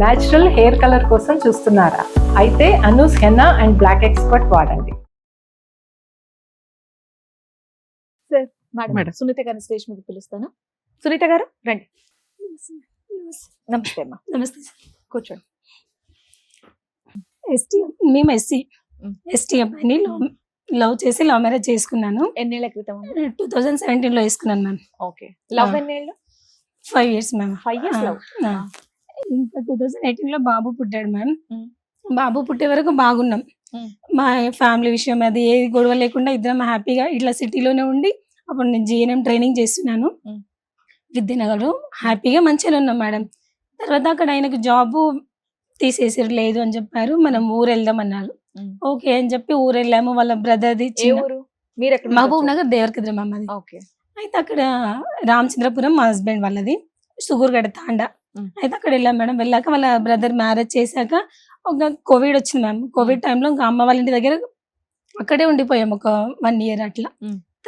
Natural hair colour కోసం చూస్తున్నారా? అయితే Anoos henna and black expert వాడండి. సార్ మేడం సునీత గారిని స్టేజ్ మీద పిలుస్తాను. సునీత గారు రండి. నమస్తే అమ్మా. నమస్తే సార్. కూర్చోండి. మేము ఎస్టీ అబ్బాయిని లవ్ చేసి లవ్ మ్యారేజ్ చేసుకున్నాను. ఎన్నేళ్ల క్రితం? 2017 లో వేసుకున్నాను మ్యామ్. ఓకే. లవ్ ఎన్నేళ్ళు? 5 years మ్యామ్. 5 years love. ఇంకా 2018 లో బాబు పుట్టాడు మ్యామ్. బాబు పుట్టే వరకు బాగున్నాం. మా ఫ్యామిలీ విషయం అది ఏ గొడవ లేకుండా ఇద్దరం హ్యాపీగా ఇట్లా సిటీలోనే ఉండి అప్పుడు నేను GNM ట్రైనింగ్ చేస్తున్నాను విద్యానగర్లో. హ్యాపీగా మంచిగా ఉన్నాం మేడం. తర్వాత అక్కడ ఆయనకు జాబ్ తీసేసారు, లేదు అని చెప్పారు. మనం ఊరు వెళ్దాం అన్నారు. ఓకే అని చెప్పి ఊరు వెళ్ళాము. వాళ్ళ బ్రదర్ది మహబూబ్ నగర్ దేవరకద్ర మామది. అయితే అక్కడ రామచంద్రపురం మా హస్బెండ్ వాళ్ళది, సుగూర్గడ తాండా. అయితే అక్కడ వెళ్ళాం మేడం. వెళ్ళాక వాళ్ళ బ్రదర్ మ్యారేజ్ చేశాక ఒక కోవిడ్ వచ్చింది మ్యామ్. కోవిడ్ టైంలో ఇంకా అమ్మ వాళ్ళ ఇంటి దగ్గర అక్కడే ఉండిపోయాం ఒక 1 year అట్లా.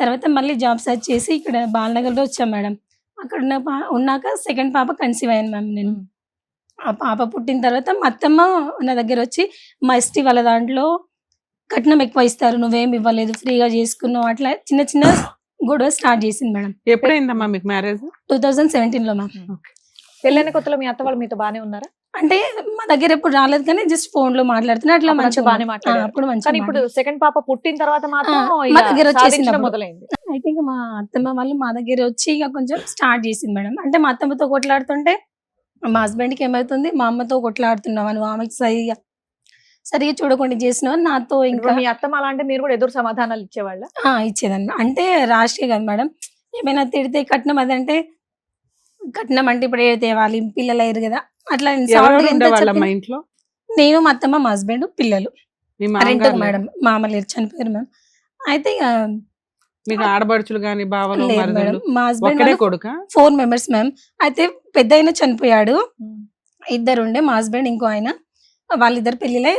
తర్వాత మళ్ళీ జాబ్ సర్చ్ చేసి ఇక్కడ బాలనగర్లో వచ్చాం మేడం. అక్కడ ఉన్నాక సెకండ్ పాప కన్సీవ్ అయ్యాను మ్యామ్ నేను. ఆ పాప పుట్టిన తర్వాత మా అత్తమ్మ నా దగ్గర వచ్చి మా ఎస్టీ వాళ్ళ దాంట్లో కట్నం ఎక్కువ ఇస్తారు, నువ్వేం ఇవ్వలేదు, ఫ్రీగా చేసుకున్నావు, అట్లా చిన్న చిన్న గొడవ స్టార్ట్ చేసింది మేడం. ఎప్పుడైందమ్మా మీకు మ్యారేజ్? 2017 లో మ్యామ్. పెళ్ళైన కొత్తలో మీ అత్త వాళ్ళు మీతో బానే ఉన్నారా? అంటే మా దగ్గర ఎప్పుడు రాలేదు కానీ జస్ట్ ఫోన్ లో మాట్లాడుతున్నా అట్లా మంచిగా బానే మాట్లాడారు. అప్పుడు కానీ మంచిగా ఇప్పుడు సెకండ్ పాప పుట్టిన తర్వాత మాత్రం మా దగ్గర వచ్చేసింది సాధించడం అప్పుడు. మొదలైంది. అయితే ఇంకా మా అత్తమ్మ వాళ్ళు మా దగ్గర వచ్చి ఇక కొంచెం స్టార్ట్ చేసింది మేడం. అంటే మా అత్తమ్మతో కొట్లాడుతుంటే మా హస్బెండ్ కి ఏమవుతుంది, మా అమ్మతో కొట్లాడుతున్నావు, నువ్వు ఆమెకి సరిగా చూడకుండా చేసినావు నాతో. ఇంకా మీ అత్తమ్మ అలా అంటే మీరు కూడా ఎదురు సమాధానాలు ఇచ్చేవాళ్ళ? ఇచ్చేదాన్ని. అంటే రాష్ట్రీయ కదా మేడం, ఏమైనా తిడితే కట్నం అదంటే కట్నం అంటే ఇప్పుడు ఏ తేవాలి, పిల్లలు అయ్యారు కదా అట్లా. ఇంట్లో నేను మా అత్తమ్మ మా హస్బెండ్ పిల్లలు రెంట్ మేడం. మామూలు చనిపోయారు మ్యామ్. అయితే ఇక మీకు ఆడబడుచులు గాని బావలు మేడం మా హస్బెండ్ కొడుక 4 members మ్యామ్. అయితే పెద్ద ఆయన చనిపోయాడు, 2 ఉండే మా హస్బెండ్ ఇంకో ఆయన. వాళ్ళిద్దరు పెళ్ళిలే.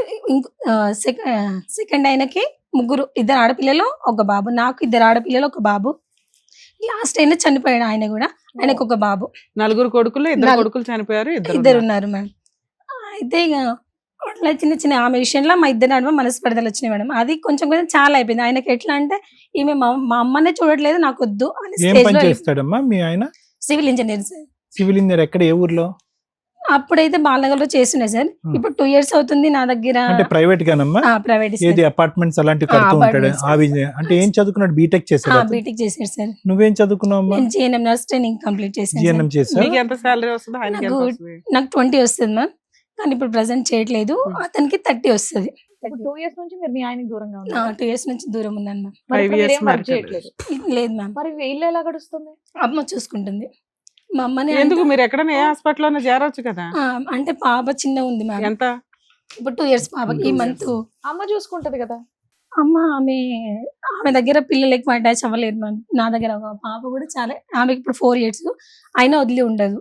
సెకండ్ ఆయనకి 3, 2 ఆడపిల్లలు 1 బాబు. నాకు 2 ఆడపిల్లలు 1 బాబు. లాస్ట్ అయినా చనిపోయాడు ఆయన కూడా, ఆయనకు 1 బాబు. 4 కొడుకులు, 2 కొడుకులు చనిపోయారు, 2 ఉన్నారు మేడం. అయితే ఇక అట్లా చిన్న చిన్న ఆమె విషయంలో మా ఇద్దరు నడుమ మనస్పర్ధలు వచ్చినాయి మేడం. అది కొంచెం కొంచెం చాలా అయిపోయింది. ఆయనకి ఎట్లా అంటే ఈమె మా అమ్మనే చూడట్లేదు, నాకు వద్దు అని civil engineer sir. Civil engineer ఎక్కడ, ఏ ఊర్లో? అప్పుడైతే బాలనగర్ లో చేస్తున్నాయి సార్. ఇప్పుడు 2 years అవుతుంది నా దగ్గర. అంటే ప్రైవేట్ గానమ్మా? ప్రైవేట్. ఏది అపార్ట్మెంట్స్ అలాంటివి కడుతూ ఉంటాడు. అంటే ఏం చదువుకున్నాడు? బీటెక్ చేశాడు. బీటెక్ చేశాడు సార్. నువ్వేం చదువుకున్నావు? GNM నర్స్ ట్రైనింగ్ కంప్లీట్ చేశాను. GNM చేశాను. ఎంత సాలరీ వస్తుంది? నాకు 20 వస్తుంది మ్యామ్. కానీ ఇప్పుడు ప్రెసెంట్ చేయట్లేదు. అతనికి 30 వస్తుంది. 2 years నుంచి మీరు మీ ఆయనకి దూరంగా ఉన్నారు? 2 years నుంచి దూరం ఉన్నాను మ్యామ్. 5 years లేదు మ్యామ్. మరి ఇల్లు ఎలా గడుస్తుంది? అమ్మ చూసుకుంటుంది. మా అమ్మని. ఎందుకు మీరు ఎక్కడైనా ఏ హాస్పిటల్ చేరొచ్చు కదా? అంటే పాప చిన్న ఉంది మ్యామ్. ఎంత? ఇప్పుడు 2 years పాపకి. ఈ మంత్ అమ్మ చూసుకుంటది కదా. అమ్మ ఆమె దగ్గర పిల్లలు ఎక్కువ అటాచ్ అవ్వలేదు మ్యామ్. నా దగ్గర ఒక పాప కూడా చాలా, ఆమెకి ఇప్పుడు 4 years అయినా వదిలి ఉండదు.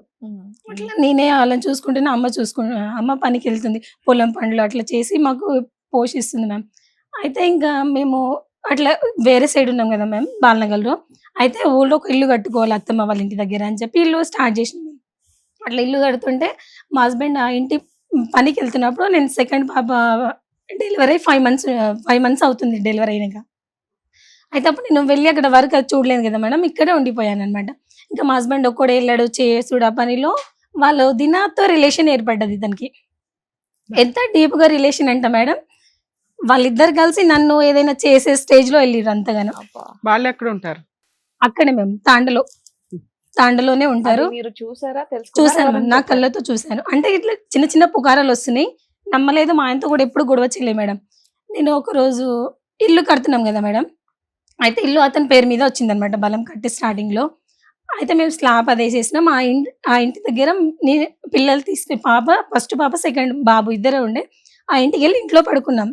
అట్లా నేనే వాళ్ళని చూసుకుంటేనే అమ్మ పనికి వెళ్తుంది, పొలం పనులు అట్లా చేసి మాకు పోషిస్తుంది మ్యామ్. అయితే ఇంకా మేము అట్లా వేరే సైడ్ ఉన్నాం కదా మ్యామ్ బాలనగర్లో. అయితే ఊళ్ళో ఒక ఇల్లు కట్టుకోవాలి అత్తమ్మ వాళ్ళ ఇంటి దగ్గర అని చెప్పి ఇల్లు స్టార్ట్ చేసింది. అట్లా ఇల్లు కడుతుంటే మా హస్బెండ్ ఆ ఇంటి పనికి వెళ్తున్నప్పుడు నేను సెకండ్ పాప డెలివరీ 5 months అవుతుంది డెలివరీ అయినాక. అయితే అప్పుడు నేను వెళ్ళి అక్కడ వర్క్ అది చూడలేను కదా మేడం, ఇక్కడే ఉండిపోయాను అనమాట. ఇంకా మా హస్బెండ్ ఒక్కడే వెళ్ళాడు చేసుడు ఆ పనిలో. వాళ్ళు దినాతో రిలేషన్ ఏర్పడ్డది ఇతనికి. ఎంత డీప్గా రిలేషన్ అంట మేడం, వాళ్ళిద్దరు కలిసి నన్ను ఏదైనా చేసే స్టేజ్ లో వెళ్ళిరు అంతగానో. వాళ్ళు ఎక్కడ ఉంటారు? అక్కడే మేము తాండలోనే ఉంటారు. మీరు చూసారా? చూసాను మ్యామ్, నా కళ్ళతో చూసాను. అంటే ఇట్లా చిన్న చిన్న పుకారాలు వస్తున్నాయి, నమ్మలేదు. మా ఆయనతో కూడా ఎప్పుడు గొడవ చేయలే మేడం. నేను ఒక రోజు ఇల్లు కడుతున్నాం కదా మేడం, అయితే ఇల్లు అతని పేరు మీద వచ్చిందనమాట బలం కట్టి స్టార్టింగ్ లో. అయితే మేము స్లాబ్ అది వేసేసినాం. ఆ ఇంటి దగ్గర పిల్లలు తీసుకుని ఫస్ట్ పాప సెకండ్ బాబు 2 ఉండే. ఆ ఇంటికి వెళ్ళి ఇంట్లో పడుకున్నాం.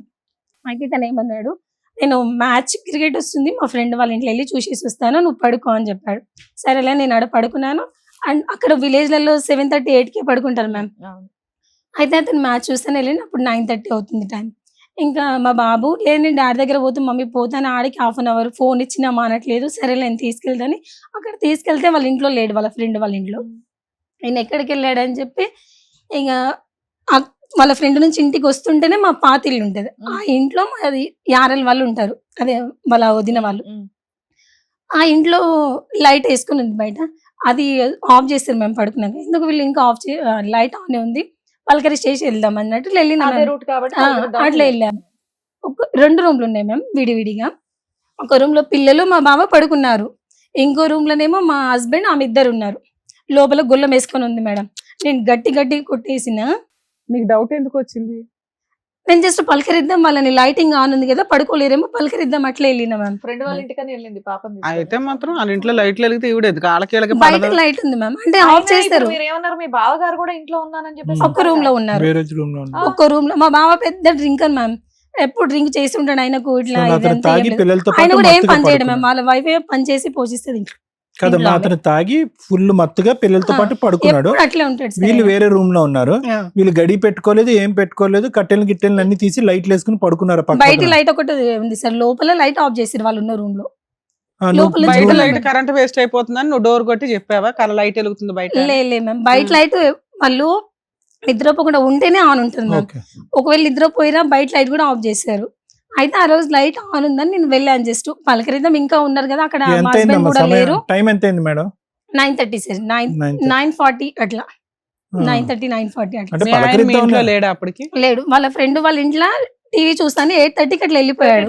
అయితే తను ఏమన్నాడు, నేను మ్యాచ్ క్రికెట్ వస్తుంది, మా ఫ్రెండ్ వాళ్ళ ఇంట్లో వెళ్ళి చూసేసి వస్తాను, నువ్వు పడుకో అని చెప్పాడు. సరేలే నేను ఆడ పడుకున్నాను. అండ్ అక్కడ విలేజ్లలో 7:30, 8కే పడుకుంటారు మ్యామ్. అయితే అతను మ్యాచ్ చూస్తాను వెళ్ళిన అప్పుడు 9:30 అవుతుంది టైం. ఇంకా మా బాబు లేదు నేను డాడీ దగ్గర పోతే మమ్మీ పోతాను ఆడికి 1/2 hour ఫోన్ ఇచ్చినా మానట్లేదు. సరే నేను తీసుకెళ్తాను. అక్కడ తీసుకెళ్తే వాళ్ళ ఇంట్లో లేడు, వాళ్ళ ఫ్రెండ్ వాళ్ళ ఇంట్లో. ఆయన ఎక్కడికి వెళ్ళాడని చెప్పి ఇంకా వాళ్ళ ఫ్రెండ్ నుంచి ఇంటికి వస్తుంటేనే మా పాత ఇల్లు ఉంటది. ఆ ఇంట్లో అది యారల్ వాళ్ళు ఉంటారు, అదే వాళ్ళ వదిన వాళ్ళు. ఆ ఇంట్లో లైట్ వేసుకుని ఉంది బయట, అది ఆఫ్ చేస్తారు మేము పడుకున్నాక. ఎందుకు వీళ్ళు ఇంకా లైట్ ఆన్ ఉంది, పలకరి చేసి వెళ్దాం అన్నట్టు వెళ్ళినా అదే రూట్ కాబట్టి అట్లా వెళ్ళాము. 2 రూమ్లు ఉన్నాయి మేము విడివిడిగా. ఒక రూమ్ లో పిల్లలు మా బావ పడుకున్నారు, ఇంకో రూమ్ లోనేమో మా హస్బెండ్ ఆమె ఇద్దరు ఉన్నారు. లోపల గొల్లం వేసుకొని ఉంది మేడం. నేను గట్టి కొట్టేసిన. నీకు డౌట్ ఎందుకు వచ్చింది? నేను జస్ట్ పలకరిద్దాం, వాళ్ళని లైటింగ్ ఆన్ ఉంది కదా పడుకోలేరేమో పలకరిద్దాం అట్లా వెళ్ళినా మ్యామ్. ఫ్రెండ్ వాళ్ళ ఇంటికని వెళ్ళింది పాపం. అయితే మాత్రం వాళ్ళ ఇంట్లో లైట్లు వెలిగితే ఇవిడేది కాళ్ళకి బయట లైట్ ఉంది మ్యామ్, అంటే ఆఫ్ చేస్తారు. మీరు ఏమన్నారు, మీ బావగారు కూడా ఇంట్లో ఉన్నానని చెప్పేసి ఒక్క రూమ్ లో ఉన్నారు. వేరే రూమ్ లో ఉన్నారు. ఒక్క రూమ్ లో మా బావ పెద్ద డ్రింకర్ మ్యామ్, ఎప్పుడు డ్రింక్ చేసి ఉంటాడు. ఆయనకు ఇట్లా సో అతను ఇదంతా తాగి ఏం లేదు. పిల్లలతో ఆయన పాటు కూడా ఏం మత్తుగా పని చేయడం మ్యామ్, పడుకున్నాడు. వాళ్ళ వైఫ్ పని చేసి పోషిస్తుంది ఇంట్లో. కదమ్మా, ఇంట్లో అతను తాగి ఫుల్ మత్తుగా పిల్లలతో ఆ, పాటు పడుకున్నాడు. ఎప్పుడు అట్లే ఉంటాడు సార్ వీళ్ళు ఆయన. వేరే రూమ్ లో ఉన్నారు. ఆ. వీళ్ళు గడి పెట్టుకోలేదు, ఏం పెట్టుకోలేదు, కట్టెలు గిట్టెలు అన్ని తీసి లైట్లు వేసుకుని పడుకున్నారు పక్క బయట పక్కన. లైట్ ఒకటి ఉంది సార్, లోపల లైట్ ఆఫ్ చేసారు వాళ్ళు ఉన్న రూమ్ లో. ఆ, నువ్వు లోపల బయట చూడలేదు. లైట్ కరెంట్ వేస్ట్ అయిపోతుందని నువ్వు డోర్ కొట్టి చెప్పావా? లైట్ వెలుగుతుంది బయట. లే మ్యామ్, బయట లైట్ వాళ్ళు నిద్రపోకుండా ఉంటేనే ఆన్ ఉంటుంది మ్యామ్. ఓకే. ఒకవేళ నిద్రపోయినా బయట లైట్ కూడా ఆఫ్ చేశారు. అయితే ఆ రోజు లైట్ ఆన్ ఉందని నేను వెళ్ళాను, జస్ట్ పలకరిద్దాం, ఇంకా ఉన్నారు కదా అక్కడ, మా ఎంత హస్బెండ్ అయిందమ్మా కూడా సమయం? లేరు. టైం ఎంత అయింది మేడం? 9:30 సార్, 9:40 అట్లా, 9:30 9:40 అట్లా. అంటే మీ ఆయన మీ పలకరిద్దాం ఇంట్లో అన్నా. లేడా అప్పటికి? లేడు, వాళ్ళ ఫ్రెండ్ వాళ్ళ ఇంట్లో టీవీ చూస్తాను 8:30కి అట్లా వెళ్ళిపోయాడు.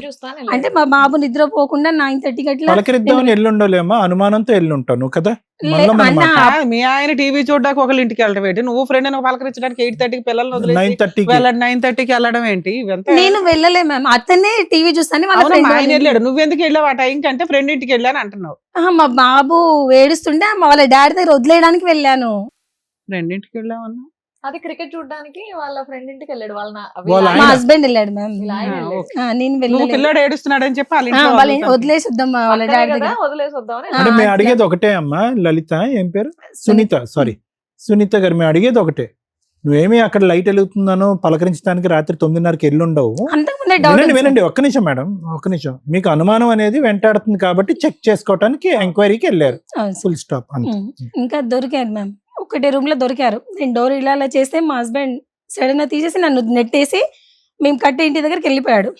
అంటే మా బాబు నిద్రపోకుండా 9:30కి అట్లా పలకరిద్దామని ఎల్లుండలేమా, అనుమానంతో ఎల్లుంటావు నువ్వు కదా. లే- మళ్ళా మన అన్న, మాట. ఆ, మీ ఆయన టీవీ చూడడానికి ఒకళ్ళ ఇంటికి వెళ్ళడం ఏంటి? నువ్వు ఫ్రెండ్ అని పలకరించడానికి 8:30కి పిల్లల్ని వదిలేసి 9:30కి వెళ్ళడం 9:30కి వెళ్ళడం ఏంటి? ఇవంతా నేను వెళ్ళలే మ్యామ్, అతనే టీవీ చూస్తాను వాళ్ళ అవునా, ఫ్రెండ్ మా ఆయన వాళ్ళ ఇంట్లో. వెళ్ళాడు, నువ్వెందుకు వెళ్ళావు ఆ టైం కంటే? ఫ్రెండ్ ఇంటికి వెళ్ళాను అంటున్నావు. మా బాబు ఏడుస్తుంటే వాళ్ళ డాడీ దగ్గర వదిలేయడానికి వెళ్ళాను. ఫ్రెండ్ ఇంటికి వెళ్ళావన్నా? అది క్రికెట్ చూడడానికి వాళ్ళ ఫ్రెండ్ ఇంటికి వెళ్ళాడు. వాళ్ళ మా ఆయన. హస్బెండ్ వెళ్ళాడు మ్యామ్. వీళ్ళ ఆయన ఆ, వెళ్ళాడు. ఓకే. నేను నువ్వు వెళ్ళలేదు. పిల్లాడు ఏడుస్తున్నాడు అని చెప్పి వాళ్ళ ఆ, ఇంట్లో వాళ్ళ వదులుతాను. వదిలేసి వద్దాం వాళ్ళ పక్కనే డాడీ కదా, దగ్గర. వదిలేసి వద్దామని. ఆ, అంటే మేము అట్లా. అడిగేది ఒకటే అమ్మా, లలిత ఏం పేరు, సునీత, సారీ సునీత గారు, మేము అడిగేది ఒకటే. నువ్వేమీ అక్కడ లైట్ వెలుగుతుందనో పలకరించడానికి రాత్రి 9:30కి ఎల్లుండవు. అంతకుముందే డౌట్ వినండి వినండి, ఒక్క నిమిషం మేడం, ఒక్క నిమిషం. మీకు అనుమానం అనేది వెంటాడుతుంది కాబట్టి చెక్ చేసుకోవడానికి ఎంక్వైరీకి వెళ్ళారు, ఫుల్ స్టాప్ అంతే. ఇంకా దొరికారు మ్యామ్, ఒకటే రూమ్ లో దొరికారు. నేను డోర్ ఇలా చేస్తే మా హస్బెండ్ సడన్ గా తీసేసి నన్ను నెట్టేసి మేము కట్టే ఇంటి దగ్గరికి వెళ్ళిపోయాడు.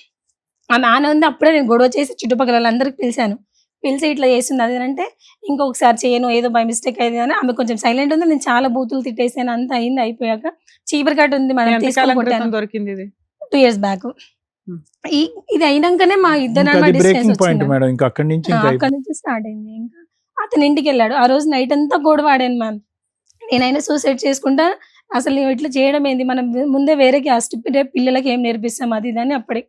ఆ నాన్న ఉంది, అప్పుడే నేను గొడవ చేసి చుట్టుపక్కల వాళ్ళందరికి పిలిచాను. పిలిచి ఇట్లా చేస్తుంది అది అంటే, ఇంకొకసారి చేయను, ఏదో బై మిస్టేక్ అయింది అని. ఆమె కొంచెం సైలెంట్ ఉంది, నేను చాలా బూతులు తిట్టేసాను. అంత అయింది, అయిపోయాక చీపురు కట్ట ఉంది మేడం, ఎంతకాలం తీసుకొని క్రితం కొట్టాను. దొరికింది ఇది? 2 years బ్యాక్. ఇది అయినాకనే మా ఇద్దరు ఇంకా అది డిస్టెన్స్ బ్రేకింగ్ పాయింట్ వచ్చింది. మేడం, ఇంకా అక్కడి నుంచి ఇంకా అక్కడ నుంచి స్టార్ట్ అయింది. ఇంకా అతని ఇంటికి వెళ్ళాడు. ఆ రోజు నైట్ అంతా గొడవ ఆడాను మ్యామ్. నేనైనా సూసైడ్ చేసుకుంటా, అసలు నువ్వు ఇట్లా చేయడం ఏంది, మనం ముందే వేరే క్యాస్ట్, రేపు పిల్లలకి ఏం నేర్పిస్తాం అది ఇది అని అప్పుడే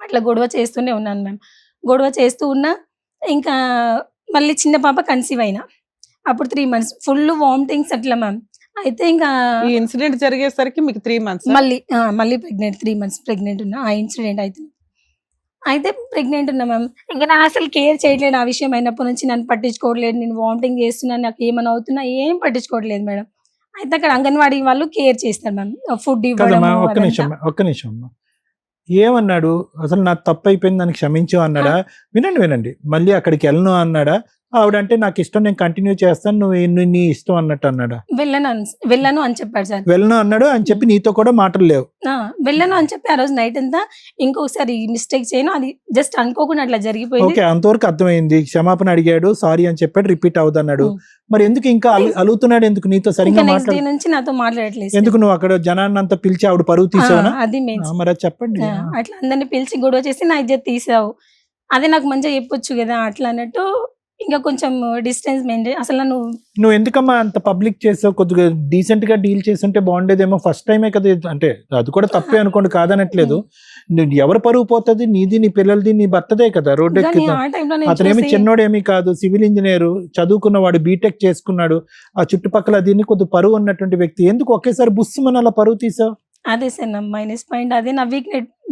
అట్లా గొడవ చేస్తూనే ఉన్నాను మ్యామ్. గొడవ చేస్తూ ఉన్నా, ఇంకా మళ్ళీ చిన్న పాప కన్సీవ్ అయినా, అప్పుడు 3 months ఫుల్ వామిటింగ్స్ అట్లా మ్యామ్. అయితే ఇంకా ఈ ఇన్సిడెంట్ జరిగేసరికి మీకు 3 months. మళ్ళీ ప్రెగ్నెంట్, 3 months ప్రెగ్నెంట్ ఉన్నా. ఆ ఇన్సిడెంట్ అయితే ప్రెగ్నెంట్ ఉన్నా మ్యామ్. ఇంకా నా అసలు కేర్ చేయట్లేదు ఆ విషయం. అయినప్పటి నుంచి నన్ను పట్టించుకోవట్లేదు, నేను వామిటింగ్ చేస్తున్నాను, నాకు ఏమైనా అవుతున్నా ఏం పట్టించుకోవట్లేదు మేడం. అయితే అక్కడ అంగన్వాడీ వాళ్ళు కేర్ చేస్తారు మ్యామ్, ఫుడ్ ఇవ్వడం. కదమ్మా, ఒక్క నిమిషం అమ్మా. ఏమన్నాడు అసలు, నాకు తప్పు అయిపోయింది నన్ను క్షమించు అన్నాడా? వినండి, మళ్ళీ అక్కడికి వెళ్ళను అన్నాడా? ఆవిడంటే నాకు ఇష్టం, నేను కంటిన్యూ చేస్తాను, నువ్వు నీ ఇష్టం అన్నట్టు అన్నాడా? వెళ్ళను అని చెప్పాడు సార్. వెళ్ళను అన్నాడు అని చెప్పి నీతో కూడా మాటలు లేవు? వెళ్ళను అని చెప్పి ఆ రోజు నైట్ అంతా ఇంకొకసారి మిస్టేక్ చేయను, అది జస్ట్ అనుకోకుండా అట్లా జరిగిపోయింది. ఓకే, అంతవరకు అర్థమైంది. క్షమాపణ అడిగాడు, సారీ అని చెప్పాడు, రిపీట్ అవుతున్నాడు. మరి ఎందుకు ఇంకా అలుగుతున్నాడు, ఎందుకు నీతో సరిగ్గా ఇంకా నెక్స్ట్ డే మాట్లాడు? నుంచి నాతో మాట్లాడట్లేదు. ఎందుకు నువ్వు అక్కడ జనాన్ని అంతా పిలిచి ఆవిడ పరువు తీసావనా? అది మెయిన్. మరి అది చెప్పండి. అట్లా అందరిని పిలిచి గొడవ చేసి నా ఇజ్జత్ తీసావు, అదే నాకు మంచిగా చెప్పొచ్చు కదా అట్లా అన్నట్టు. ఇంకా కొంచెం డిస్టెన్స్ మెయింటైన్. అసలు నువ్వు ఎందుకమ్మా అంత పబ్లిక్ చేసావు? కొద్దిగా డీసెంట్ గా డీల్ చేస్తుంటే బాగుండేదేమో. ఫస్ట్ టైమే కదా ఇది. అంటే అది కూడా తప్పే అనుకోండి, కాదనట్లేదు. ఎవరు పరువు పోతుంది? నీది, నీ పిల్లలది, నీ భర్తదే కదా. రోడ్ ఎక్కి అతనేమి చిన్నోడేమీ కాదు, సివిల్ ఇంజనీర్ చదువుకున్నవాడు, బీటెక్ చేసుకున్నాడు. ఆ చుట్టుపక్కల దీన్ని కొద్ది పరువు ఉన్నటువంటి వ్యక్తి. ఎందుకు ఒకేసారి బుస్సుమని అలా పరువు తీసావు? అదే సార్ నా మైనస్ పాయింట్, అదే నా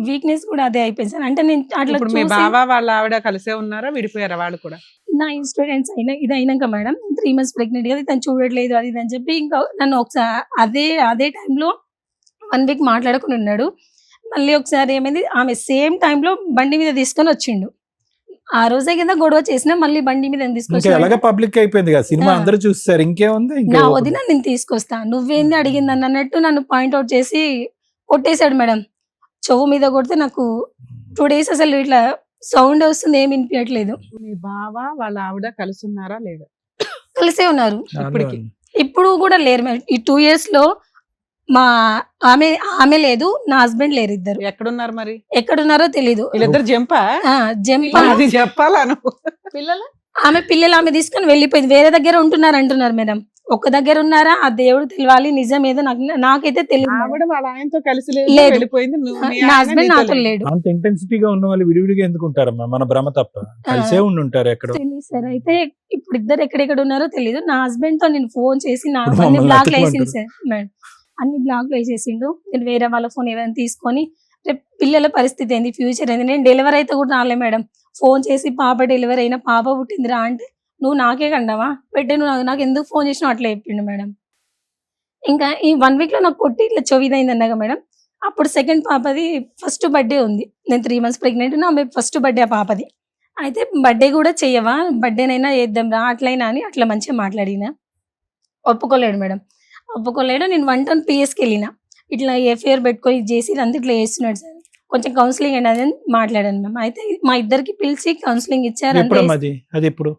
వీక్నెస్ కూడా అదే అయిపోయింది సార్. అంటే నేను అట్లా ఇప్పుడు మీ బావ వాళ్ళ ఆవిడ కలిసే ఉన్నారా, విడిపోయారా వాళ్ళు కూడా? నా ఇన్స్టూడెంట్స్ ఇది అయినాక మేడం 3 months ప్రెగ్నెంట్ కదా, తను చూడట్లేదు అది ఇది అని చెప్పి ఇంకా నన్ను ఒకసారి అదే టైంలో 1 week మాట్లాడుకుని ఉన్నాడు. మళ్ళీ ఒకసారి ఏమైంది, ఆమె సేమ్ టైంలో బండి మీద తీసుకొని వచ్చిండు. ఆ రోజే కింద గొడవ చేసిన మళ్ళీ బండి మీద ఇంకా తీసుకొచ్చిన ఎలాగ పబ్లిక్ అయిపోయింది కదా సినిమా, ఆ. అందరూ చూస్తారు, ఇంకేముంది ఇంకా నా వదిన నేను తీసుకొస్తా, నువ్వేంది అడిగిందని అన్నట్టు నన్ను పాయింట్అవుట్ చేసి కొట్టేశాడు మేడం. చెవు మీద కొడితే నాకు 2 days అసలు ఇట్లా సౌండ్ వస్తుంది, ఏమి వినిపించట్లేదు. మీ బావ వాళ్ళ ఆవిడ కలిసి ఉన్నారా లేదా? కలిసే ఉన్నారు. ఇప్పటికి? ఇప్పుడు కూడా లేరు మేడం. ఈ 2 years లో మా ఆమె లేదు, నా హస్బెండ్ లేరు, ఇద్దరు ఎక్కడున్నారు మరి? ఎక్కడున్నారో తెలీదు. వీళ్ళిద్దరు జంపా? జంప అది చెప్పాలా నువ్వు? పిల్లలు ఆమె పిల్లలు ఆమె తీసుకొని వెళ్ళిపోయింది, వేరే దగ్గర ఉంటున్నారు అంటున్నారు మేడం. ఒక్క దగ్గర ఉన్నారా ఆ దేవుడు తెలియాలి, నిజం ఏదో నాకైతే తెలియదు. ఆవిడ వాళ్ళ ఆయనతో కలిసి లేదు, లేదు. వెళ్ళిపోయింది. నువ్వు మీ నా ఆయన హస్బెండ్ నీతో నాతో లేదు. లేడు. అంత ఇంటెన్సిటీగా ఉన్న వాళ్ళు విడివిడిగా ఎందుకు ఉంటారమ్మా? మన భ్రమ తప్ప, కలిసే ఉండి ఉంటారు ఎక్కడ. తెలియదు సార్. అయితే ఇప్పుడు ఇద్దరు ఎక్కడెక్కడ ఉన్నారో తెలియదు. నా హస్బెండ్ తో నేను ఫోన్ చేసి నా ఇప్పుడు అన్ని మమ్మల్ని బ్లాక్ వేసింది అతుక్కుంటారు. Sir madam. అన్ని బ్లాక్ వేసేసిండు. నేను వేరే వాళ్ళ ఫోన్ ఏదైనా తీసుకొని రేపు పిల్లల పరిస్థితి ఏంది, ఫ్యూచర్ ఏంది, నేను డెలివరీ అయితే కూడా రాలే మేడం. ఫోన్ చేసి పాప డెలివరీ అయినా, పాప పుట్టిందిరా అంటే నువ్వు నాకే కండావా పెట్టే, నువ్వు నాకు ఎందుకు ఫోన్ చేసినావు అట్లా చెప్పిండు మేడం. ఇంకా ఈ 1 week లో నాకు కొట్టి ఇట్లా చొవిదైంది అన్నాగా మేడం. అప్పుడు సెకండ్ పాపది ఫస్ట్ బర్త్డే ఉంది. నేను 3 months ప్రెగ్నెంట్ ఉన్నా, ఆమె ఫస్ట్ బర్త్డే ఆ పాపది. అయితే బర్త్డే కూడా చెయ్యవా, బర్త్డేనైనా చేద్దాం రా అట్లయినా అని అట్లా మంచిగా మాట్లాడినా. ఒప్పుకోలేడు మేడం, ఒప్పుకోలేడు. నేను 1 ton పిఎస్కి వెళ్ళిన, ఇట్లా ఎఫ్ఐఆర్ పెట్టుకొని ఇది చేసి అంతా ఇట్లా చేస్తున్నాడు సార్, కొంచెం కౌన్సిలింగ్ అండి అని మాట్లాడాను మ్యామ్. అయితే మా ఇద్దరికి పిలిచి కౌన్సిలింగ్ ఇచ్చారు. ఎప్పుడమ్మా అది ఎప్పుడు?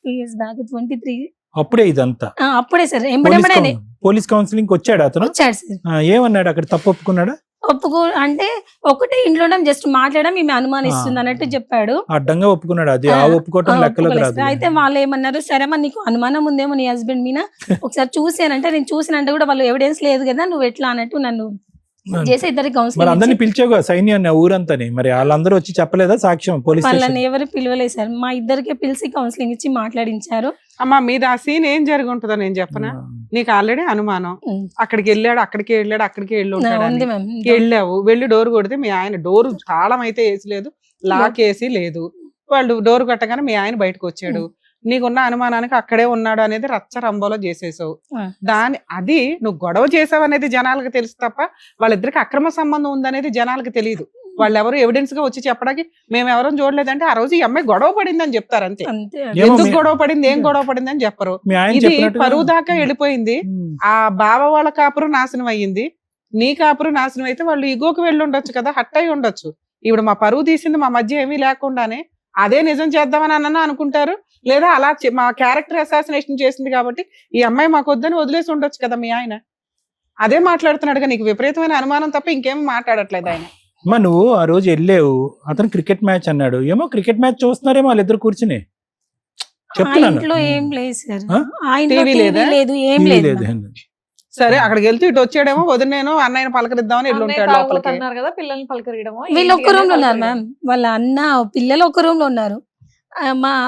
3 years బ్యాక్ 23. అప్పుడే ఇదంతా అప్పుడే సార్. ఎంబడెంబడే పోలీస్ కౌన్సిలింగ్ వచ్చాడు అతను. వచ్చాడు సార్. ఏమన్నాడు అక్కడ? తప్పు ఒప్పుకున్నాడా? ఒప్పుకో అంటే ఒకటే ఇంట్లో జస్ట్ మాట్లాడడం, ఈమె అనుమానిస్తుంది అన్నట్టు చెప్పాడు. అడ్డంగా ఒప్పుకున్నాడు. అది ఆ ఒప్పుకోవటం లెక్కలోకి ఒప్పుకోలేదు రాదు. సార్. అయితే వాళ్ళు ఏమన్నారు, సరే మరి నీకు అనుమానం ఉందేమో నీ హస్బెండ్ మీద, ఒకసారి చూసానంటే, నేను చూసినంటే కూడా వాళ్ళు ఎవిడెన్స్ లేదు కదా, నువ్వు ఎట్లా అన్నట్టు నన్ను చేసి ఇద్దరికి మరి అందరిని కౌన్సిలింగ్ పిలిచావుగా సైన్యాన్ని, ఊరంతాని, మరి వాళ్ళందరూ వచ్చి చెప్పలేదా సాక్ష్యం పోలీస్ వాళ్ళని స్టేషన్? ఎవరు పిలవలేదు సార్. మా ఇద్దరికి పిలిచి కౌన్సిలింగ్ ఇచ్చి మాట్లాడించారు. అమ్మా మీద ఆ సీన్ ఏం జరిగి ఉంటుందో నేను చెప్పనా? నీకు ఆల్రెడీ అనుమానం, ఉమ్. అక్కడికి వెళ్ళాడు, అక్కడికి వెళ్ళి ఉంటాడు ఉంది అని. మ్యామ్. వెళ్ళావు, వెళ్ళి డోర్ కొడితే మీ ఆయన డోర్ తాళం అయితే వేసి లేదు, లాక్ వేసి లేదు. వాళ్ళు డోర్ కొట్టగానే మీ ఆయన బయటకు వచ్చాడు. నీకున్న అనుమానానికి అక్కడే ఉన్నాడు అనేది రచ్చ రంబోలో చేసేసావు. అది నువ్వు గొడవ చేసావు అనేది జనాలకు తెలుసు తప్ప వాళ్ళిద్దరికి అక్రమ సంబంధం ఉందనేది జనాలకు తెలియదు. వాళ్ళు ఎవరు ఎవిడెన్స్ గా వచ్చి చెప్పడానికి మేము ఎవరూ చూడలేదంటే ఆ రోజు ఈ అమ్మాయి గొడవ పడింది అని చెప్తారు అంతే. అంతే. ఏమో ఎందుకు మీ- గొడవ పడింది, ఏం గొడవ పడింది అని చెప్పరు. మీ ఆయన ఇది చెప్పినట్టుగా- పరువు దాకా వెళ్ళిపోయింది. ఆ బావ వాళ్ళ కాపురం నాశనం అయ్యింది, నీ కాపురం నాశనం అయితే వాళ్ళు ఇగోకి వెళ్ళి ఉండొచ్చు కదా, హట్ అయి ఉండొచ్చు. ఇప్పుడు మా పరువు తీసింది మా మధ్య ఏమీ లేకుండానే, అదే నిజం చేద్దామని అన్న అనుకుంటారు. లేదా అలా మా క్యారెక్టర్ అసాసినేషన్ చేసింది కాబట్టి ఈ అమ్మాయి మాకు వద్దని వదిలేసి ఉండొచ్చు కదా మీ ఆయన. అదే మాట్లాడుతున్నాడుగా, నీకు విపరీతమైన అనుమానం తప్ప ఇంకేం మాట్లాడట్లేదు ఆయన. అమ్మా నువ్వు ఆ రోజు వెళ్ళావు, అతను క్రికెట్ మ్యాచ్ అన్నాడు, ఏమో క్రికెట్ మ్యాచ్ చూస్తున్నారేమో వాళ్ళిద్దరు కూర్చుని ఆ చెప్తున్నాను. ఇంట్లో ఏం లేదు సార్. ఆ? ఆ ఇంట్లో టీవీ టీవీ లేదా? లేదు, ఏం టీవీ లేదు లేదు. మ్యామ్. సరే అక్కడికి వెళ్తూ ఇటు వచ్చాడేమో, వదిలేను అన్నయ్యని పలకరిద్దామని ఇల్లు అన్నయ్య ఉంటాడు లోపలికి. తాగుబోతున్నారు కదా, పిల్లల్ని పలకరియడమో వీళ్ళు ఒక్క రూమ్ లో ఉన్నారు మ్యామ్. వాళ్ళ అన్న పిల్లలు ఒక రూమ్ లో ఉన్నారు.